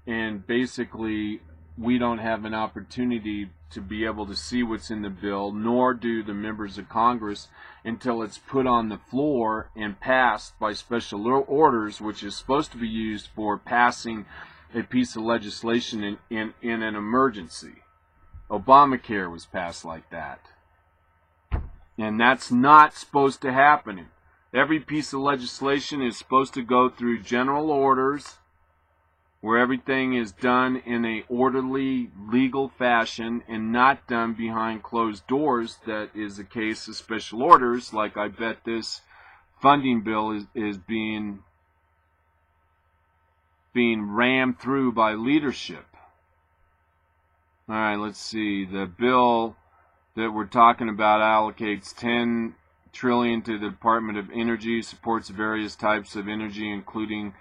[SPEAKER 1] and basically we don't have an opportunity to be able to see what's in the bill, nor do the members of Congress, until it's put on the floor and passed by special orders, which is supposed to be used for passing a piece of legislation in an emergency. Obamacare was passed like that. And that's not supposed to happen. Every piece of legislation is supposed to go through general orders, where everything is done in a orderly, legal fashion and not done behind closed doors. That is the case of special orders, like I bet this funding bill is being rammed through by leadership. All right, let's see. The bill that we're talking about allocates $10 trillion to the Department of Energy, supports various types of energy, including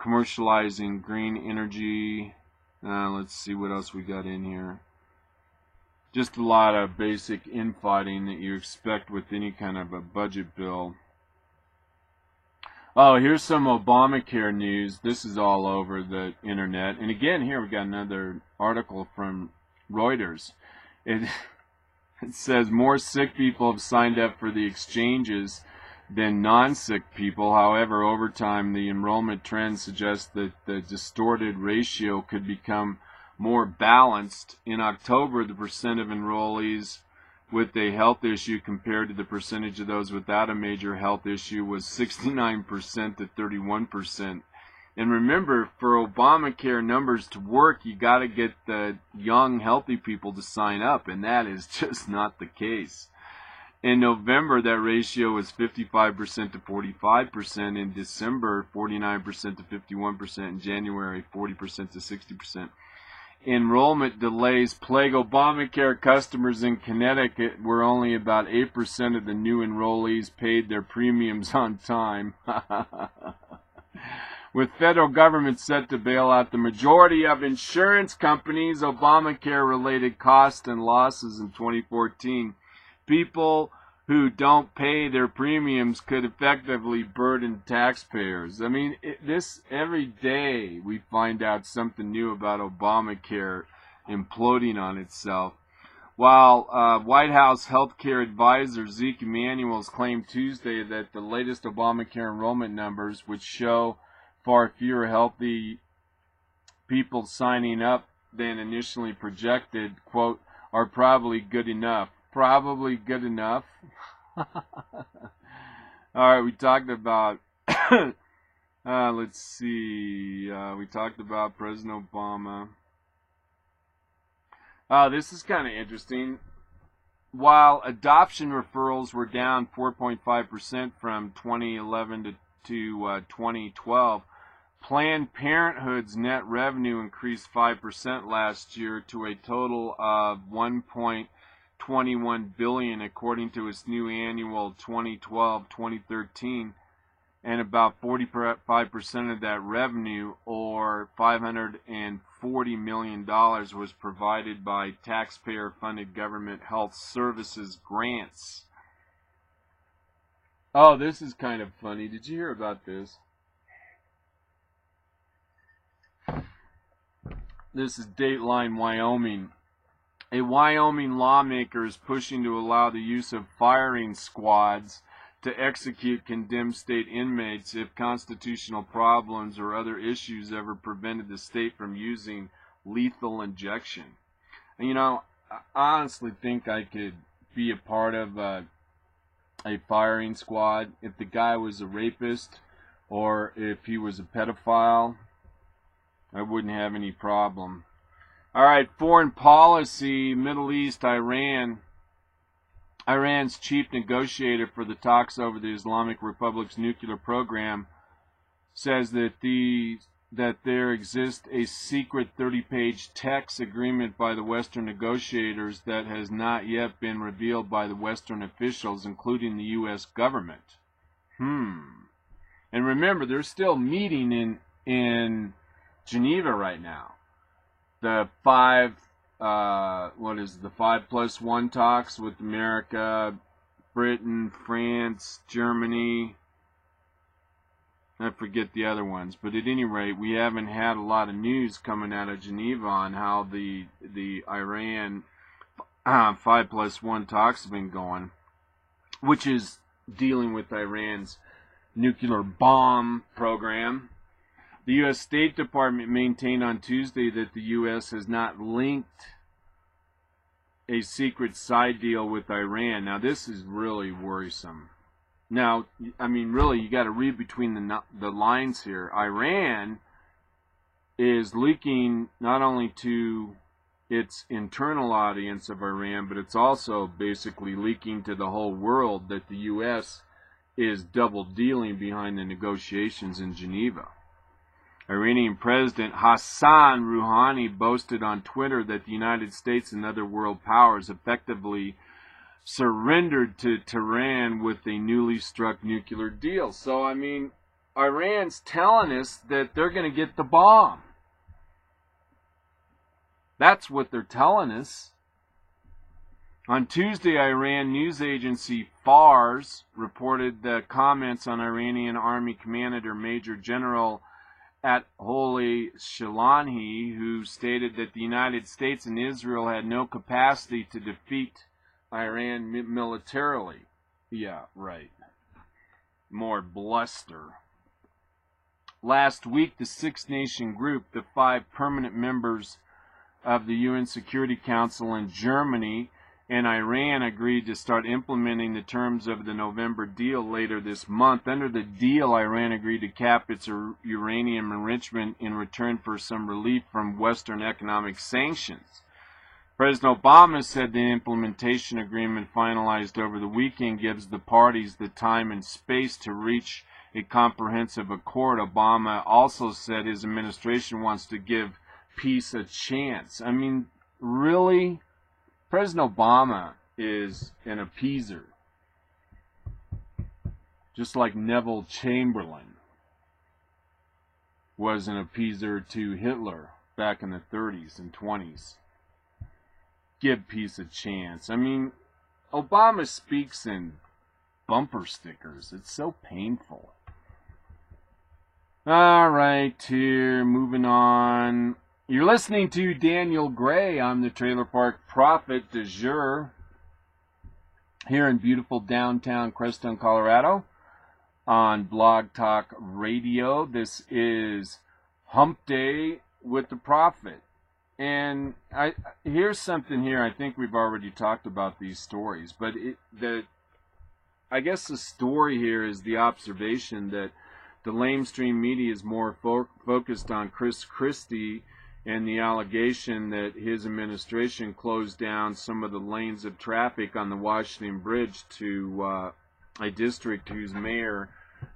[SPEAKER 1] commercializing green energy. Let's see what else we got in here. Just a lot of basic infighting that you expect with any kind of a budget bill. Oh, here's some Obamacare news. This is all over the internet. And again, here we got another article from Reuters. It says more sick people have signed up for the exchanges than non-sick people. However, over time, the enrollment trend suggests that the distorted ratio could become more balanced. In October, the percent of enrollees with a health issue compared to the percentage of those without a major health issue was 69% to 31%. And remember, for Obamacare numbers to work, you got to get the young, healthy people to sign up, and that is just not the case. In November, that ratio was 55% to 45%. In December, 49% to 51%. In January, 40% to 60%. Enrollment delays plague Obamacare customers in Connecticut, where only about 8% of the new enrollees paid their premiums on time. With federal government set to bail out the majority of insurance companies' Obamacare-related costs and losses in 2014, people who don't pay their premiums could effectively burden taxpayers. I mean, every day we find out something new about Obamacare imploding on itself. While White House healthcare advisor Zeke Emanuels claimed Tuesday that the latest Obamacare enrollment numbers, which show far fewer healthy people signing up than initially projected, quote, are probably good enough. Probably good enough. All right, we talked about, let's see, we talked about President Obama. This is kind of interesting. While adoption referrals were down 4.5% from 2011 to 2012, Planned Parenthood's net revenue increased 5% last year to a total of $1.21 billion, according to its new annual 2012-2013, and about 45% of that revenue, or $540 million, was provided by taxpayer-funded government health services grants. Oh, this is kind of funny. Did you hear about this? This is Dateline, Wyoming. A Wyoming lawmaker is pushing to allow the use of firing squads to execute condemned state inmates if constitutional problems or other issues ever prevented the state from using lethal injection. And, you know, I honestly think I could be a part of a firing squad if the guy was a rapist or if he was a pedophile. I wouldn't have any problem. All right, foreign policy, Middle East, Iran. Iran's chief negotiator for the talks over the Islamic Republic's nuclear program says that there exists a secret 30-page text agreement by the Western negotiators that has not yet been revealed by the Western officials, including the U.S. government. And remember, they're still meeting in Geneva right now. The 5+1 talks with America, Britain, France, Germany. I forget the other ones, but at any rate, we haven't had a lot of news coming out of Geneva on how the Iran 5+1 talks have been going, which is dealing with Iran's nuclear bomb program. The U.S. State Department maintained on Tuesday that the U.S. has not linked a secret side deal with Iran. Now, this is really worrisome. Now, I mean, really, you got to read between the lines here. Iran is leaking not only to its internal audience of Iran, but it's also basically leaking to the whole world that the U.S. is double dealing behind the negotiations in Geneva. Iranian President Hassan Rouhani boasted on Twitter that the United States and other world powers effectively surrendered to Tehran with a newly struck nuclear deal. So, I mean, Iran's telling us that they're going to get the bomb. That's what they're telling us. On Tuesday, Iran news agency Fars reported the comments on Iranian Army Commander Major General Holy Shilani, who stated that the United States and Israel had no capacity to defeat Iran militarily. Yeah, right. More bluster. Last week, the six-nation group, the 5 permanent members of the UN Security Council in Germany and Iran, agreed to start implementing the terms of the November deal later this month. Under the deal, Iran agreed to cap its uranium enrichment in return for some relief from Western economic sanctions. President Obama said the implementation agreement finalized over the weekend gives the parties the time and space to reach a comprehensive accord. Obama also said his administration wants to give peace a chance. I mean, really? President Obama is an appeaser, just like Neville Chamberlain was an appeaser to Hitler back in the 30s and 20s. Give peace a chance. I mean, Obama speaks in bumper stickers. It's so painful. All right, here, moving on. You're listening to Daniel Gray. I'm the Trailer Park Prophet du jour here in beautiful downtown Crestone, Colorado on Blog Talk Radio. This is Hump Day with the Prophet. And here's something here. I think we've already talked about these stories, but I guess the story here is the observation that the lamestream media is more focused on Chris Christie and the allegation that his administration closed down some of the lanes of traffic on the Washington Bridge to a district whose mayor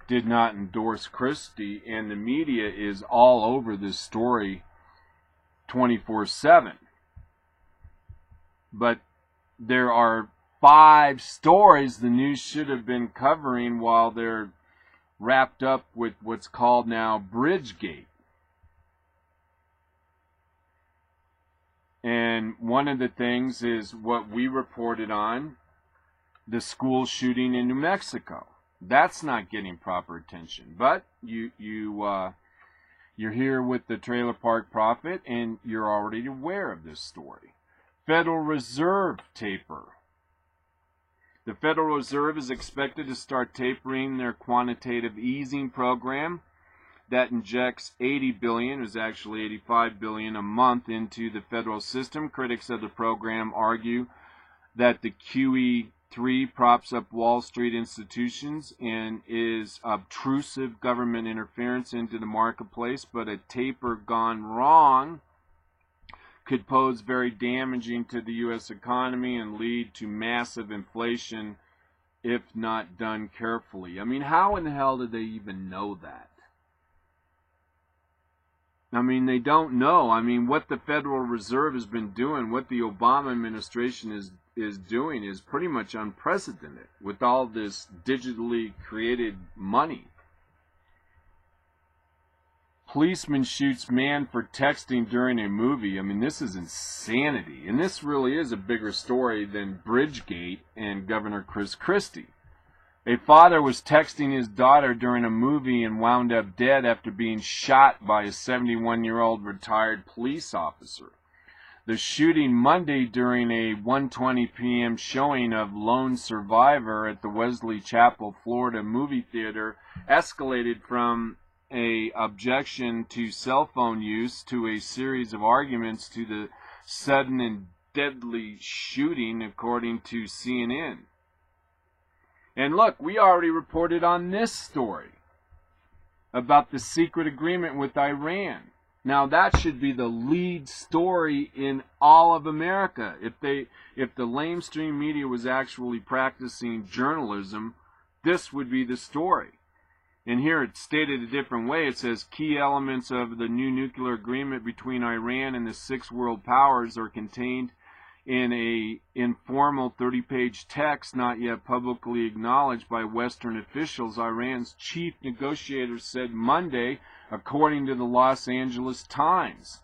[SPEAKER 1] did not endorse Christie, and the media is all over this story 24/7. But there are 5 stories the news should have been covering while they're wrapped up with what's called now Bridgegate. And one of the things is what we reported on, the school shooting in New Mexico. That's not getting proper attention. But you're here with the Trailer Park Prophet, and you're already aware of this story. Federal Reserve taper. The Federal Reserve is expected to start tapering their quantitative easing program that injects $80 billion, is actually $85 billion a month into the federal system. Critics of the program argue that the QE3 props up Wall Street institutions and is obtrusive government interference into the marketplace, but a taper gone wrong could pose very damaging to the U.S. economy and lead to massive inflation if not done carefully. I mean, how in the hell did they even know that? I mean, they don't know. I mean, what the Federal Reserve has been doing, what the Obama administration is doing is pretty much unprecedented with all this digitally created money. Policeman shoots man for texting during a movie. I mean, this is insanity. And this really is a bigger story than Bridgegate and Governor Chris Christie. A father was texting his daughter during a movie and wound up dead after being shot by a 71-year-old retired police officer. The shooting Monday during a 1:20 p.m. showing of Lone Survivor at the Wesley Chapel, Florida movie theater escalated from a objection to cell phone use to a series of arguments to the sudden and deadly shooting, according to CNN. And look, we already reported on this story about the secret agreement with Iran. Now that should be the lead story in all of America. If the lamestream media was actually practicing journalism, this would be the story. And here it's stated a different way. It says key elements of the new nuclear agreement between Iran and the 6 world powers are contained in a informal 30-page text not yet publicly acknowledged by Western officials, Iran's chief negotiator said Monday, according to the Los Angeles Times.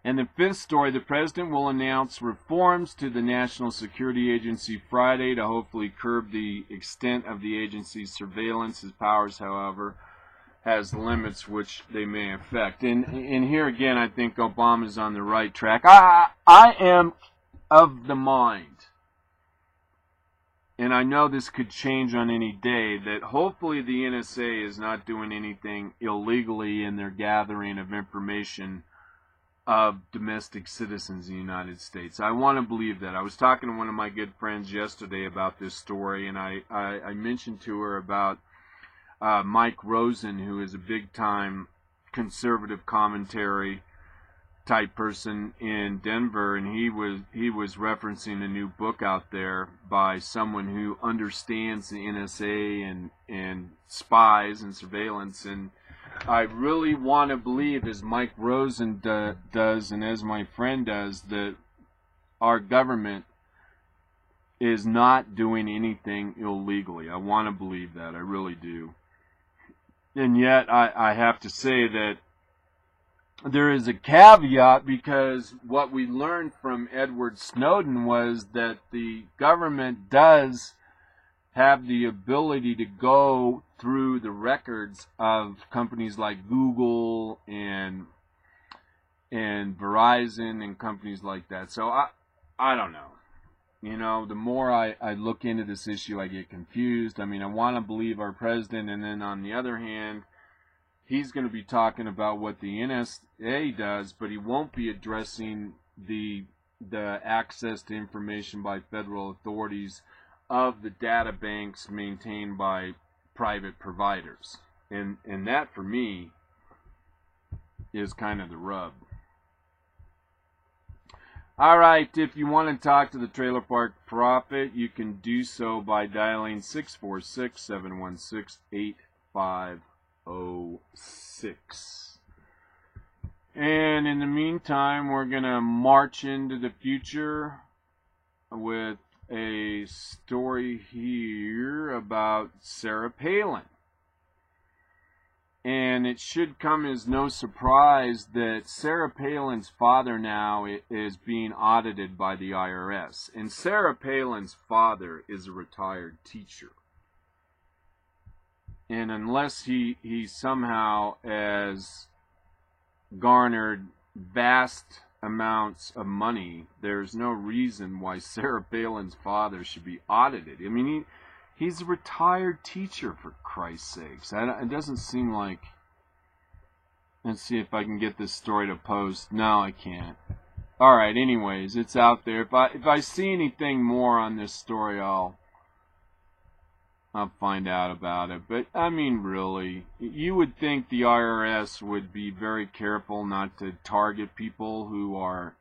[SPEAKER 1] And the 5th story, the president will announce reforms to the National Security Agency Friday to hopefully curb the extent of the agency's surveillance. His powers, however, has limits which they may affect. And here again, I think Obama's on the right track. I am of the mind, and I know this could change on any day, that hopefully the NSA is not doing anything illegally in their gathering of information of domestic citizens in the United States. I want to believe that. I was talking to one of my good friends yesterday about this story, and I mentioned to her about Mike Rosen, who is a big-time conservative commentary type person in Denver, and he was referencing a new book out there by someone who understands the NSA and spies and surveillance, and I really want to believe, as Mike Rosen does and as my friend does, that our government is not doing anything illegally. I want to believe that. I really do. And yet, I have to say that there is a caveat, because what we learned from Edward Snowden was that the government does have the ability to go through the records of companies like Google and Verizon and companies like that. So I don't know. You know, the more I look into this issue, I get confused. I mean, I want to believe our president, and then on the other hand, he's going to be talking about what the NSA does, but he won't be addressing the access to information by federal authorities of the data banks maintained by private providers. And that, for me, is kind of the rub.
[SPEAKER 2] All right, if you want to talk to the Trailer Park Prophet, you can do so by dialing 646-716-8506. And in the meantime, we're going to march into the future with a story here about Sarah Palin. And it should come as no surprise that Sarah Palin's father now is being audited by the IRS. And Sarah Palin's father is a retired teacher. And unless he somehow has garnered vast amounts of money, there's no reason why Sarah Palin's father should be audited. I mean, he's a retired teacher, for Christ's sakes. It doesn't seem like... Let's see if I can get this story to post. No, I can't. Alright, anyways, it's out there. If I see anything more on this story, I'll find out about it. But, I mean, really, you would think the IRS would be very careful not to target people who are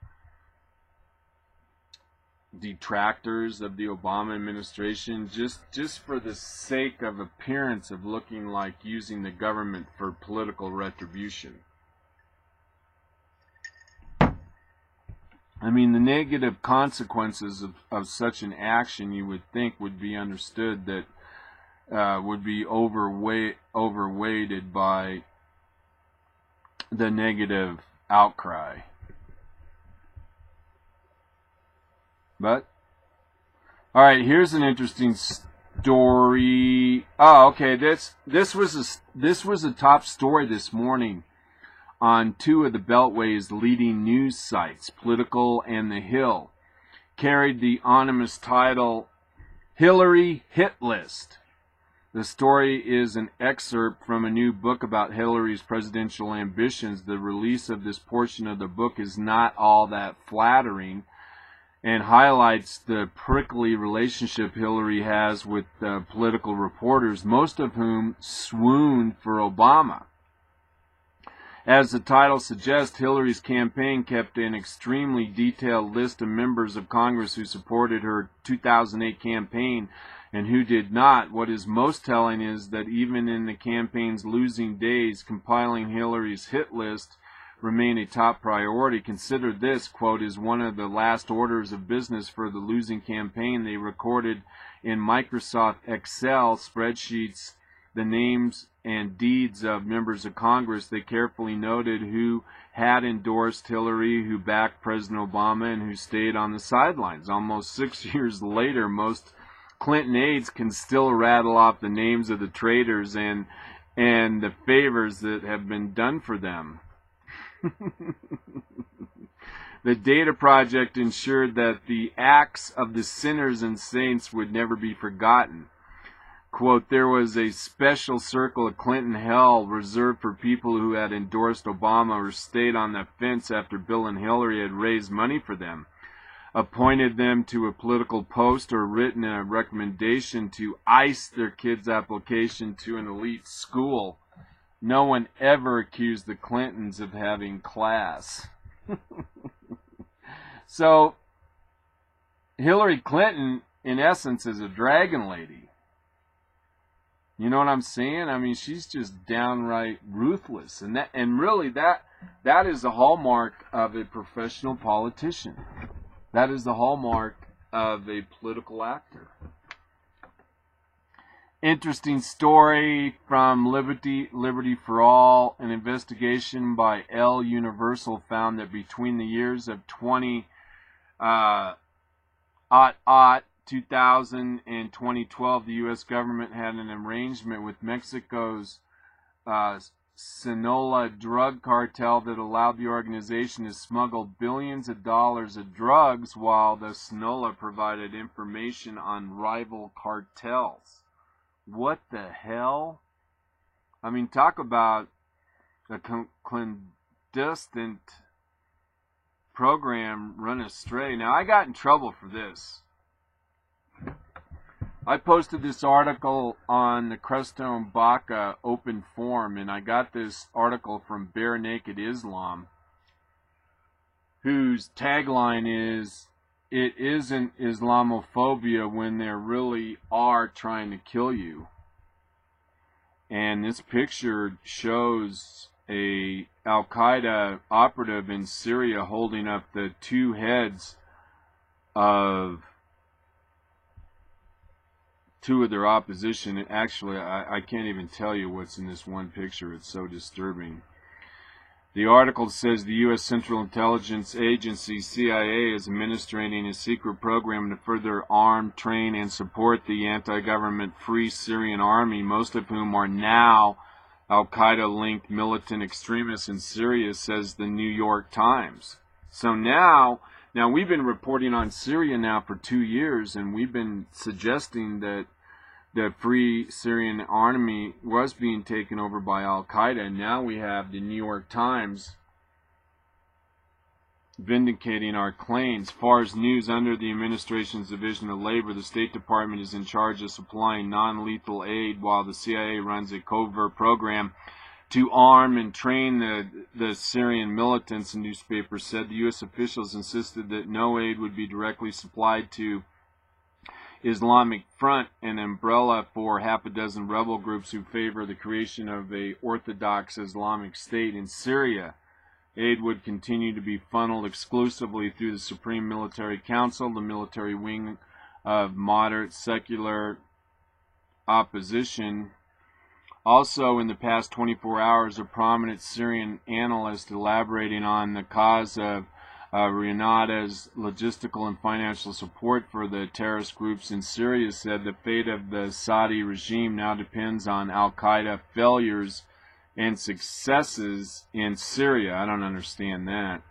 [SPEAKER 2] detractors of the Obama administration just for the sake of appearance of looking like using the government for political retribution. I mean, the negative consequences of such an action, you would think, would be understood, that would be overweighted by the negative outcry. But, alright, here's an interesting story. Oh, okay, this was a top story this morning on two of the Beltway's leading news sites, Political and The Hill. Carried the ominous title, Hillary Hit List. The story is an excerpt from a new book about Hillary's presidential ambitions. The release of this portion of the book is not all that flattering, and highlights the prickly relationship Hillary has with political reporters, most of whom swooned for Obama. As the title suggests, Hillary's campaign kept an extremely detailed list of members of Congress who supported her 2008 campaign and who did not. What is most telling is that even in the campaign's losing days, compiling Hillary's hit list remain a top priority. Consider this, quote, is one of the last orders of business for the losing campaign. They recorded in Microsoft Excel spreadsheets the names and deeds of members of Congress. They carefully noted who had endorsed Hillary, who backed President Obama, and who stayed on the sidelines. Almost 6 years later, most Clinton aides can still rattle off the names of the traitors and the favors that have been done for them. The Data Project ensured that the acts of the sinners and saints would never be forgotten. Quote, there was a special circle of Clinton hell reserved for people who had endorsed Obama or stayed on the fence after Bill and Hillary had raised money for them, appointed them to a political post, or written a recommendation to ice their kids' application to an elite school. No one ever accused the Clintons of having class. So, Hillary Clinton, in essence, is a dragon lady. You know what I'm saying? I mean, she's just downright ruthless. And really, that is the hallmark of a professional politician. That is the hallmark of a political actor. Interesting story from Liberty for All. An investigation by L Universal found that between the years of 2000 and 2012, the U.S. government had an arrangement with Mexico's Sinaloa drug cartel that allowed the organization to smuggle billions of dollars of drugs, while the Sinaloa provided information on rival cartels. What the hell? I mean, talk about a clandestine program run astray. Now, I got in trouble for this. I posted this article on the Crestone Baca open forum, and I got this article from Bare Naked Islam.
[SPEAKER 1] whose tagline is, "It isn't Islamophobia when they really are trying to kill you." And this picture shows a Al-Qaeda operative in Syria holding up the two heads of two of their opposition. Actually, I can't even tell you what's in this one picture. It's so disturbing. The article says the U.S. Central Intelligence Agency, CIA, is administering a secret program to further arm, train, and support the anti-government Free Syrian Army, most of whom are now Al-Qaeda-linked militant extremists in Syria, says the New York Times. So now we've been reporting on Syria now for 2 years, and we've been suggesting that the Free Syrian Army was being taken over by Al-Qaeda, and now we have the New York Times vindicating our claims. Fars News, under the administration's Division of Labor, the State Department is in charge of supplying non-lethal aid while the CIA runs a covert program to arm and train the Syrian militants, the newspaper said. The U.S. officials insisted that no aid would be directly supplied to Islamic Front, an umbrella for half a dozen rebel groups who favor the creation of an orthodox Islamic State in Syria. Aid would continue to be funneled exclusively through the Supreme Military Council, the military wing of moderate secular opposition. Also, in the past 24 hours, a prominent Syrian analyst elaborating on the cause of Grenada's logistical and financial support for the terrorist groups in Syria said the fate of the Saudi regime now depends on Al-Qaeda failures and successes in Syria. I don't understand that.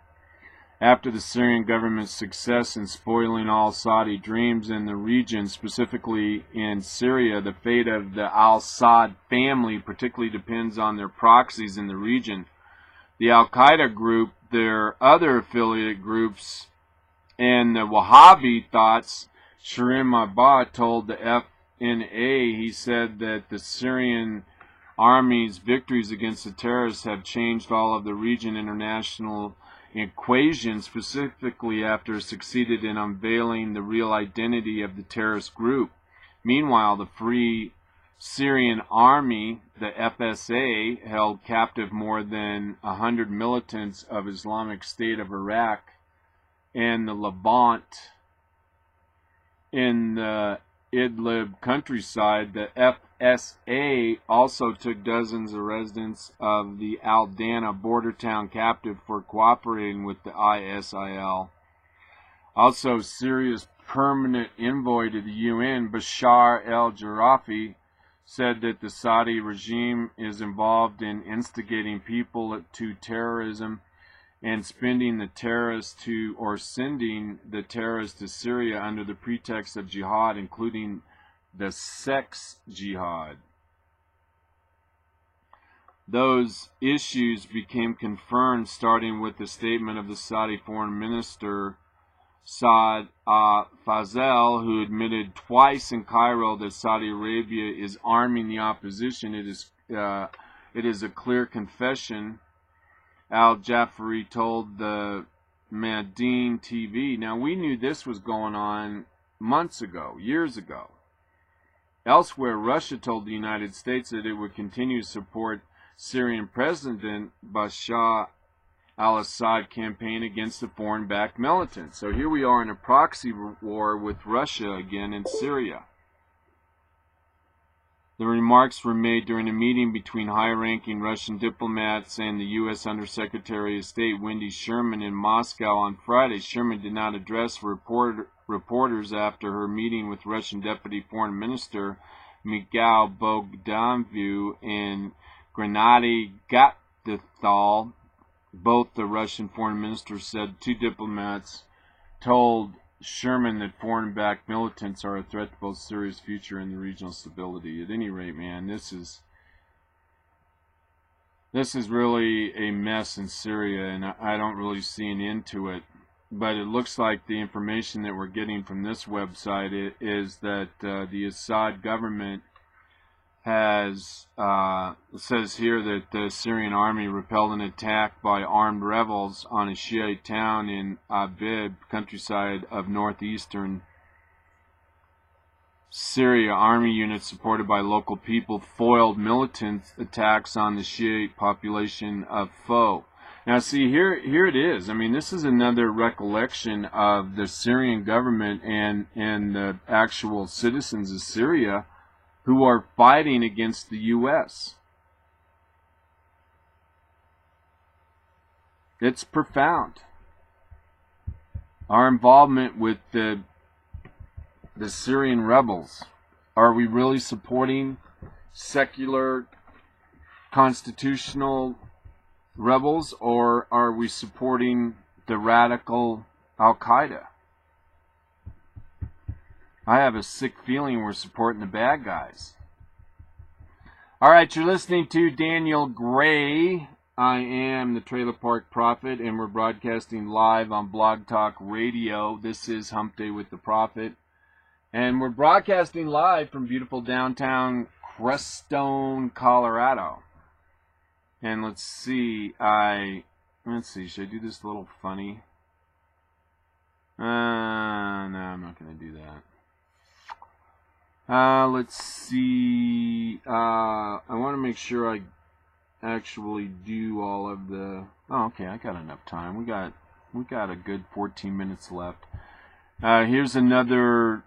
[SPEAKER 1] After the Syrian government's success in spoiling all Saudi dreams in the region, specifically in Syria, the fate of the al-Assad family particularly depends on their proxies in the region. The Al-Qaeda group, their other affiliate groups, and the Wahhabi thoughts, Shirin Mabah told the FNA, he said that the Syrian army's victories against the terrorists have changed all of the region international equation, specifically after it succeeded in unveiling the real identity of the terrorist group. Meanwhile, the Free Syrian Army, the FSA, held captive more than 100 militants of Islamic State of Iraq and the Levant. In the Idlib countryside, the FSA also took dozens of residents of the Al-Dana border town captive for cooperating with the ISIL. Also, Syria's permanent envoy to the UN, Bashar al-Jarafi, said that the Saudi regime is involved in instigating people to terrorism and sending the terrorists to Syria under the pretext of jihad, including the sex jihad. Those issues became confirmed starting with the statement of the Saudi foreign minister Saad Fazel, who admitted twice in Cairo that Saudi Arabia is arming the opposition. It is a clear confession, Al-Jafari told the Madin TV. Now, we knew this was going on months ago, years ago. Elsewhere, Russia told the United States that it would continue to support Syrian President Bashar al-Assad campaign against the foreign-backed militants. So here we are in a proxy war with Russia again in Syria. The remarks were made during a meeting between high-ranking Russian diplomats and the U.S. Undersecretary of State Wendy Sherman in Moscow on Friday. Sherman did not address reporters after her meeting with Russian Deputy Foreign Minister Mikhail Bogdanov and Gennady Gatythal. Both the Russian foreign ministers said two diplomats told Sherman that foreign-backed militants are a threat to both Syria's future and the regional stability. At any rate, man, this is really a mess in Syria, and I don't really see an end to it. But it looks like the information that we're getting from this website is that the Assad government has it says here that the Syrian army repelled an attack by armed rebels on a Shiite town in Abib, countryside of northeastern Syria. Army units supported by local people foiled militant attacks on the Shiite population of foe. Now see, here it is. I mean, this is another recollection of the Syrian government and the actual citizens of Syria who are fighting against the U.S. It's profound. Our involvement with the Syrian rebels. Are we really supporting secular constitutional rebels, or are we supporting the radical Al-Queda? I have a sick feeling we're supporting the bad guys. All right, you're listening to Daniel Gray. I am the Trailer Park Prophet, and we're broadcasting live on Blog Talk Radio. This is Hump Day with the Prophet. And we're broadcasting live from beautiful downtown Crestone, Colorado. And let's see, should I do this a little funny? No, I'm not going to do that. Let's see, I want to make sure I actually do all of the, oh, okay, I got enough time. We got a good 14 minutes left. Here's another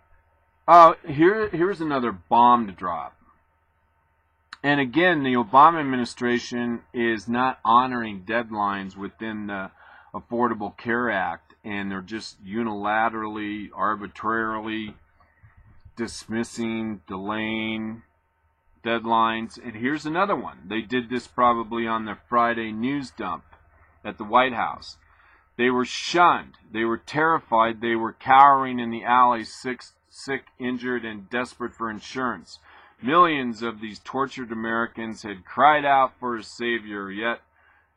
[SPEAKER 1] bomb to drop. And again, the Obama administration is not honoring deadlines within the Affordable Care Act, and they're just unilaterally, arbitrarily dismissing, delaying deadlines. And here's another one. They did this probably on their Friday news dump at the White House. They were shunned. They were terrified. They were cowering in the alleys, sick, injured, and desperate for insurance. Millions of these tortured Americans had cried out for a savior, yet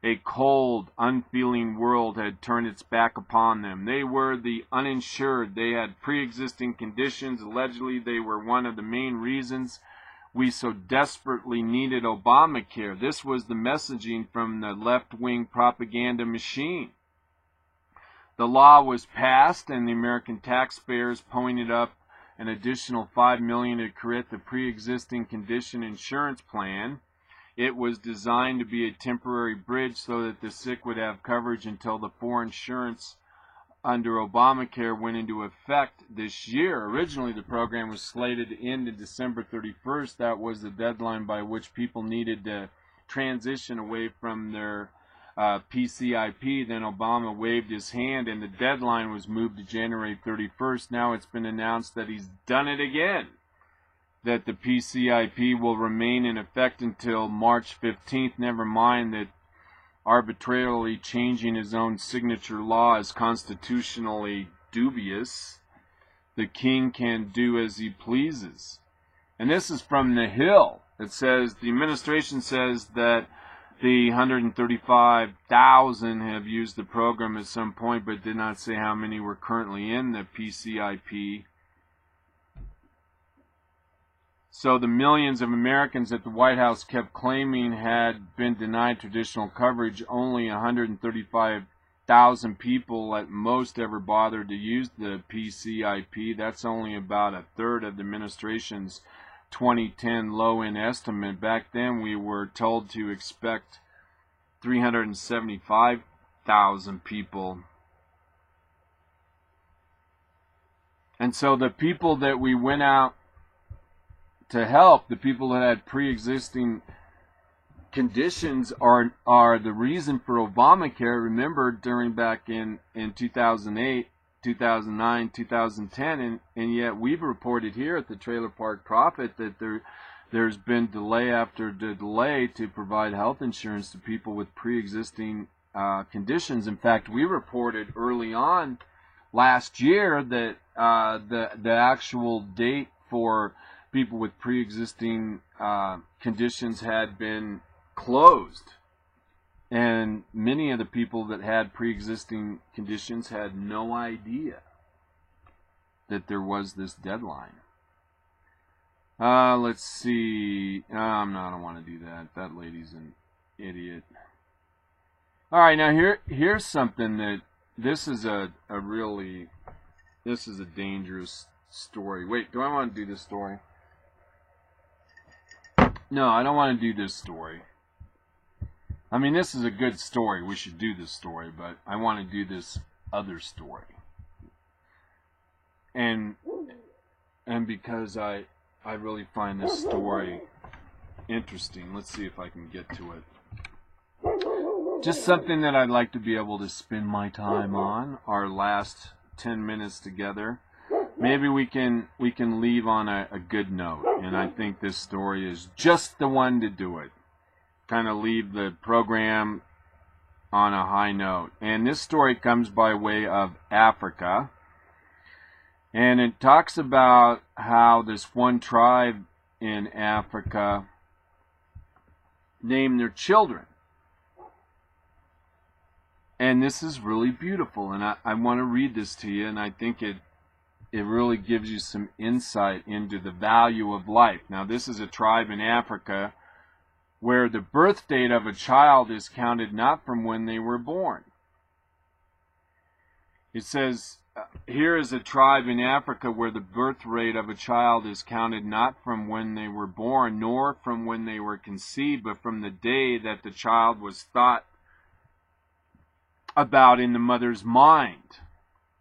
[SPEAKER 1] a cold, unfeeling world had turned its back upon them. They were the uninsured. They had pre-existing conditions. Allegedly, they were one of the main reasons we so desperately needed Obamacare. This was the messaging from the left-wing propaganda machine. The law was passed, and the American taxpayers pointed up an additional $5 million to create the pre-existing condition insurance plan. It was designed to be a temporary bridge so that the sick would have coverage until the full insurance under Obamacare went into effect this year. Originally, the program was slated to end on December 31st. That was the deadline by which people needed to transition away from their PCIP. Then Obama waved his hand and the deadline was moved to January 31st. Now it's been announced that he's done it again, that the PCIP will remain in effect until March 15th. Never mind that arbitrarily changing his own signature law is constitutionally dubious. The king can do as he pleases. And this is from The Hill. It says, the administration says that the 135,000 have used the program at some point, but did not say how many were currently in the PCIP. So the millions of Americans that the White House kept claiming had been denied traditional coverage, only 135,000 people at most ever bothered to use the PCIP. That's only about a third of the administration's 2010 low-end estimate. Back then we were told to expect 375,000 people. And so the people that we went out to help, the people that had pre-existing conditions, are the reason for Obamacare. Remember, during back in 2008, 2009, 2010, and yet we've reported here at the Trailer Park Prophet that there's been delay after delay to provide health insurance to people with pre-existing conditions. In fact, we reported early on last year that the actual date for people with pre-existing conditions had been closed. And many of the people that had pre-existing conditions had no idea that there was this deadline. Let's see. No, I don't want to do that. That lady's an idiot. All right, now here's something that this is a dangerous story. Wait, do I want to do this story? No, I don't want to do this story. I mean, this is a good story. We should do this story, but I want to do this other story. And because I really find this story interesting. Let's see if I can get to it. Just something that I'd like to be able to spend my time on, our last 10 minutes together. Maybe we can leave on a good note, and I think this story is just the one to do it. Kind of leave the program on a high note. And this story comes by way of Africa, and it talks about how this one tribe in Africa named their children. And this is really beautiful, and I want to read this to you, and I think it really gives you some insight into the value of life. Now, this is a tribe in Africa where the birth date of a child is counted not from when they were born. It says, here is a tribe in Africa where the birth rate of a child is counted not from when they were born, nor from when they were conceived, but from the day that the child was thought about in the mother's mind.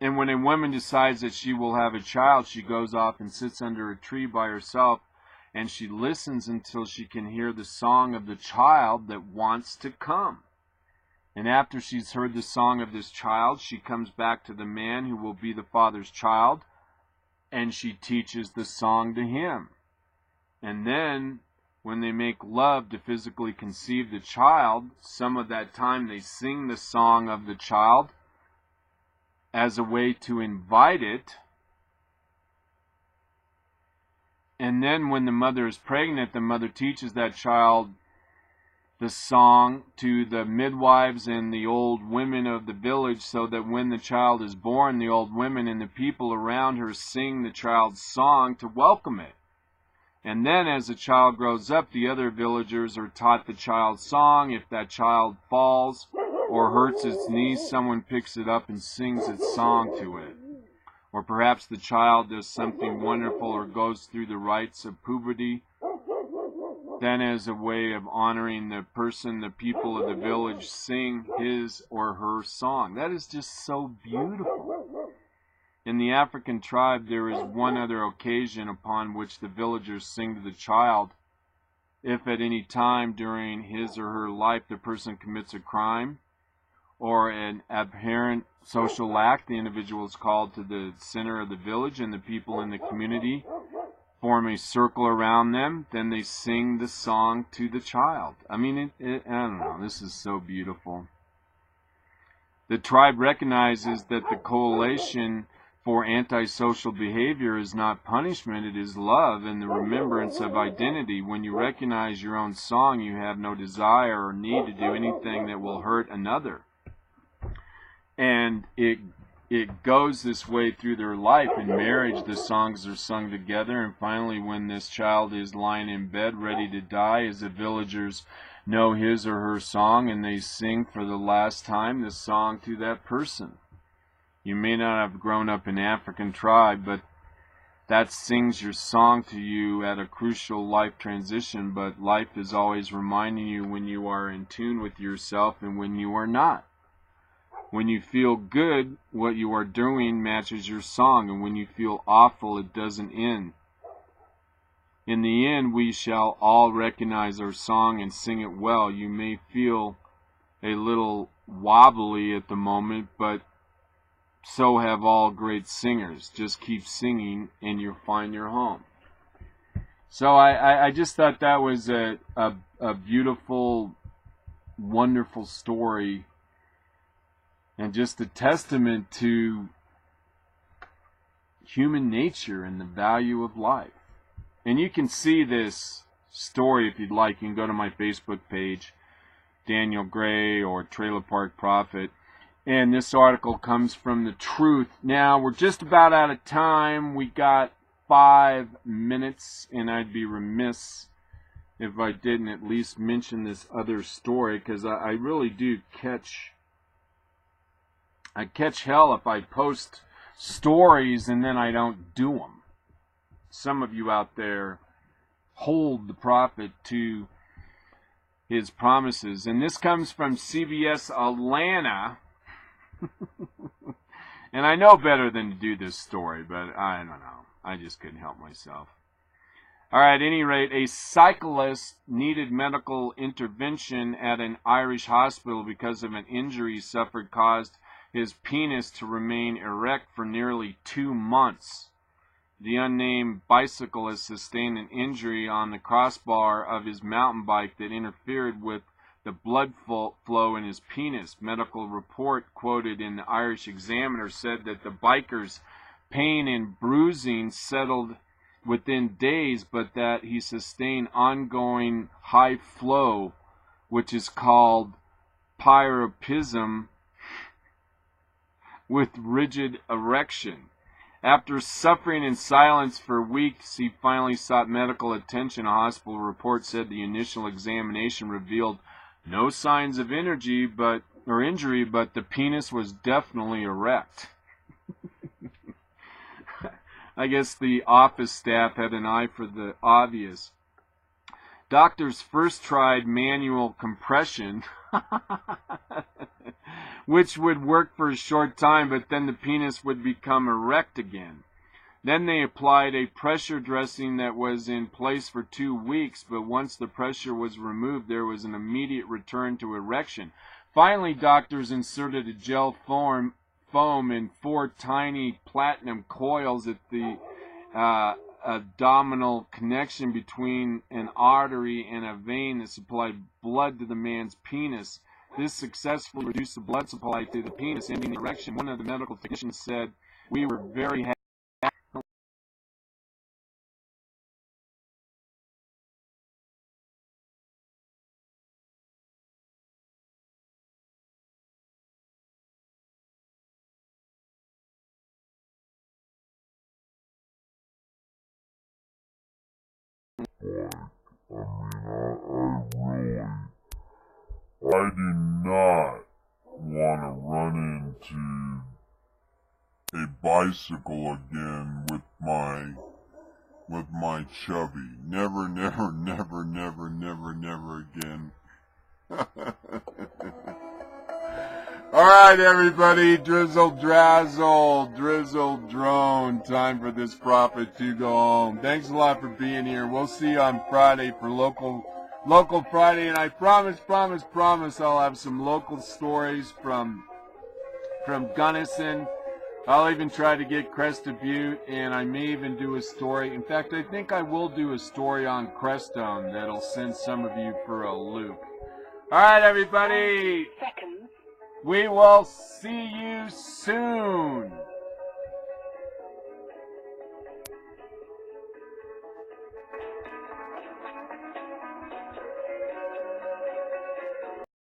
[SPEAKER 1] And when a woman decides that she will have a child, she goes off and sits under a tree by herself, and she listens until she can hear the song of the child that wants to come. And after she's heard the song of this child, she comes back to the man who will be the father's child, and she teaches the song to him. And then, when they make love to physically conceive the child, some of that time they sing the song of the child as a way to invite it. And then when the mother is pregnant, the mother teaches that child the song to the midwives and the old women of the village, so that when the child is born, the old women and the people around her sing the child's song to welcome it. And then as the child grows up, the other villagers are taught the child's song. If that child falls or hurts its knees, someone picks it up and sings its song to it. Or perhaps the child does something wonderful or goes through the rites of puberty. Then as a way of honoring the person, the people of the village sing his or her song. That is just so beautiful. In the African tribe, there is one other occasion upon which the villagers sing to the child. If at any time during his or her life the person commits a crime or an abhorrent social act, the individual is called to the center of the village, and the people in the community form a circle around them. Then they sing the song to the child. I mean, I don't know, this is so beautiful. The tribe recognizes that the coalition for antisocial behavior is not punishment, it is love and the remembrance of identity. When you recognize your own song, you have no desire or need to do anything that will hurt another. And it goes this way through their life. In marriage, the songs are sung together, and finally when this child is lying in bed ready to die, as the villagers know his or her song, and they sing for the last time the song to that person. You may not have grown up in an African tribe, but that sings your song to you at a crucial life transition. But life is always reminding you when you are in tune with yourself and when you are not. When you feel good, what you are doing matches your song, and when you feel awful, it doesn't end. In the end, we shall all recognize our song and sing it well. You may feel a little wobbly at the moment, but so have all great singers. Just keep singing and you'll find your home. So I just thought that was a beautiful, wonderful story, and just a testament to human nature and the value of life. And you can see this story if you'd like. You can go to my Facebook page, Daniel Gray or Trailer Park Prophet. And this article comes from The Truth. Now, we're just about out of time. We got
[SPEAKER 2] 5 minutes, and I'd be remiss if I didn't at least mention this other story, because I really do catch hell if I post stories and then I don't do them. Some of you out there hold the prophet to his promises, and this comes from CBS Atlanta. And I know better than to do this story, but I don't know. I just couldn't help myself. All right, at any rate, a cyclist needed medical intervention at an Irish hospital because of an injury he suffered caused his penis to remain erect for nearly 2 months. The unnamed bicyclist sustained an injury on the crossbar of his mountain bike that interfered with the blood flow in his penis. Medical report quoted in the Irish Examiner said that the biker's pain and bruising settled within days, but that he sustained ongoing high flow, which is called priapism, with rigid erection. After suffering in silence for weeks, he finally sought medical attention. A hospital report said the initial examination revealed no signs of injury, but the penis was definitely erect. I guess the office staff had an eye for the obvious. Doctors first tried manual compression, which would work for a short time, but then the penis would become erect again. Then they applied a pressure dressing that was in place for 2 weeks, but once the pressure was removed, there was an immediate return to erection. Finally, doctors inserted a gel foam in 4 tiny platinum coils at the abdominal connection between an artery and a vein that supplied blood to the man's penis. This successfully reduced the blood supply to the penis, ending the erection. One of the medical technicians said, "We were very happy."
[SPEAKER 3] I do not want to run into a bicycle again with my chubby. Never, never, never, never, never, never again. All right, everybody, drizzle, drazzle, drizzle, drone. Time for this prophet to go home. Thanks a lot for being here. We'll see you on Friday for Local Friday, and I promise I'll have some local stories from Gunnison. I'll even try to get Crested Butte, and I may even do a story. In fact, I think I will do a story on Crestone that'll send some of you for a loop. All right, everybody. We will see you soon.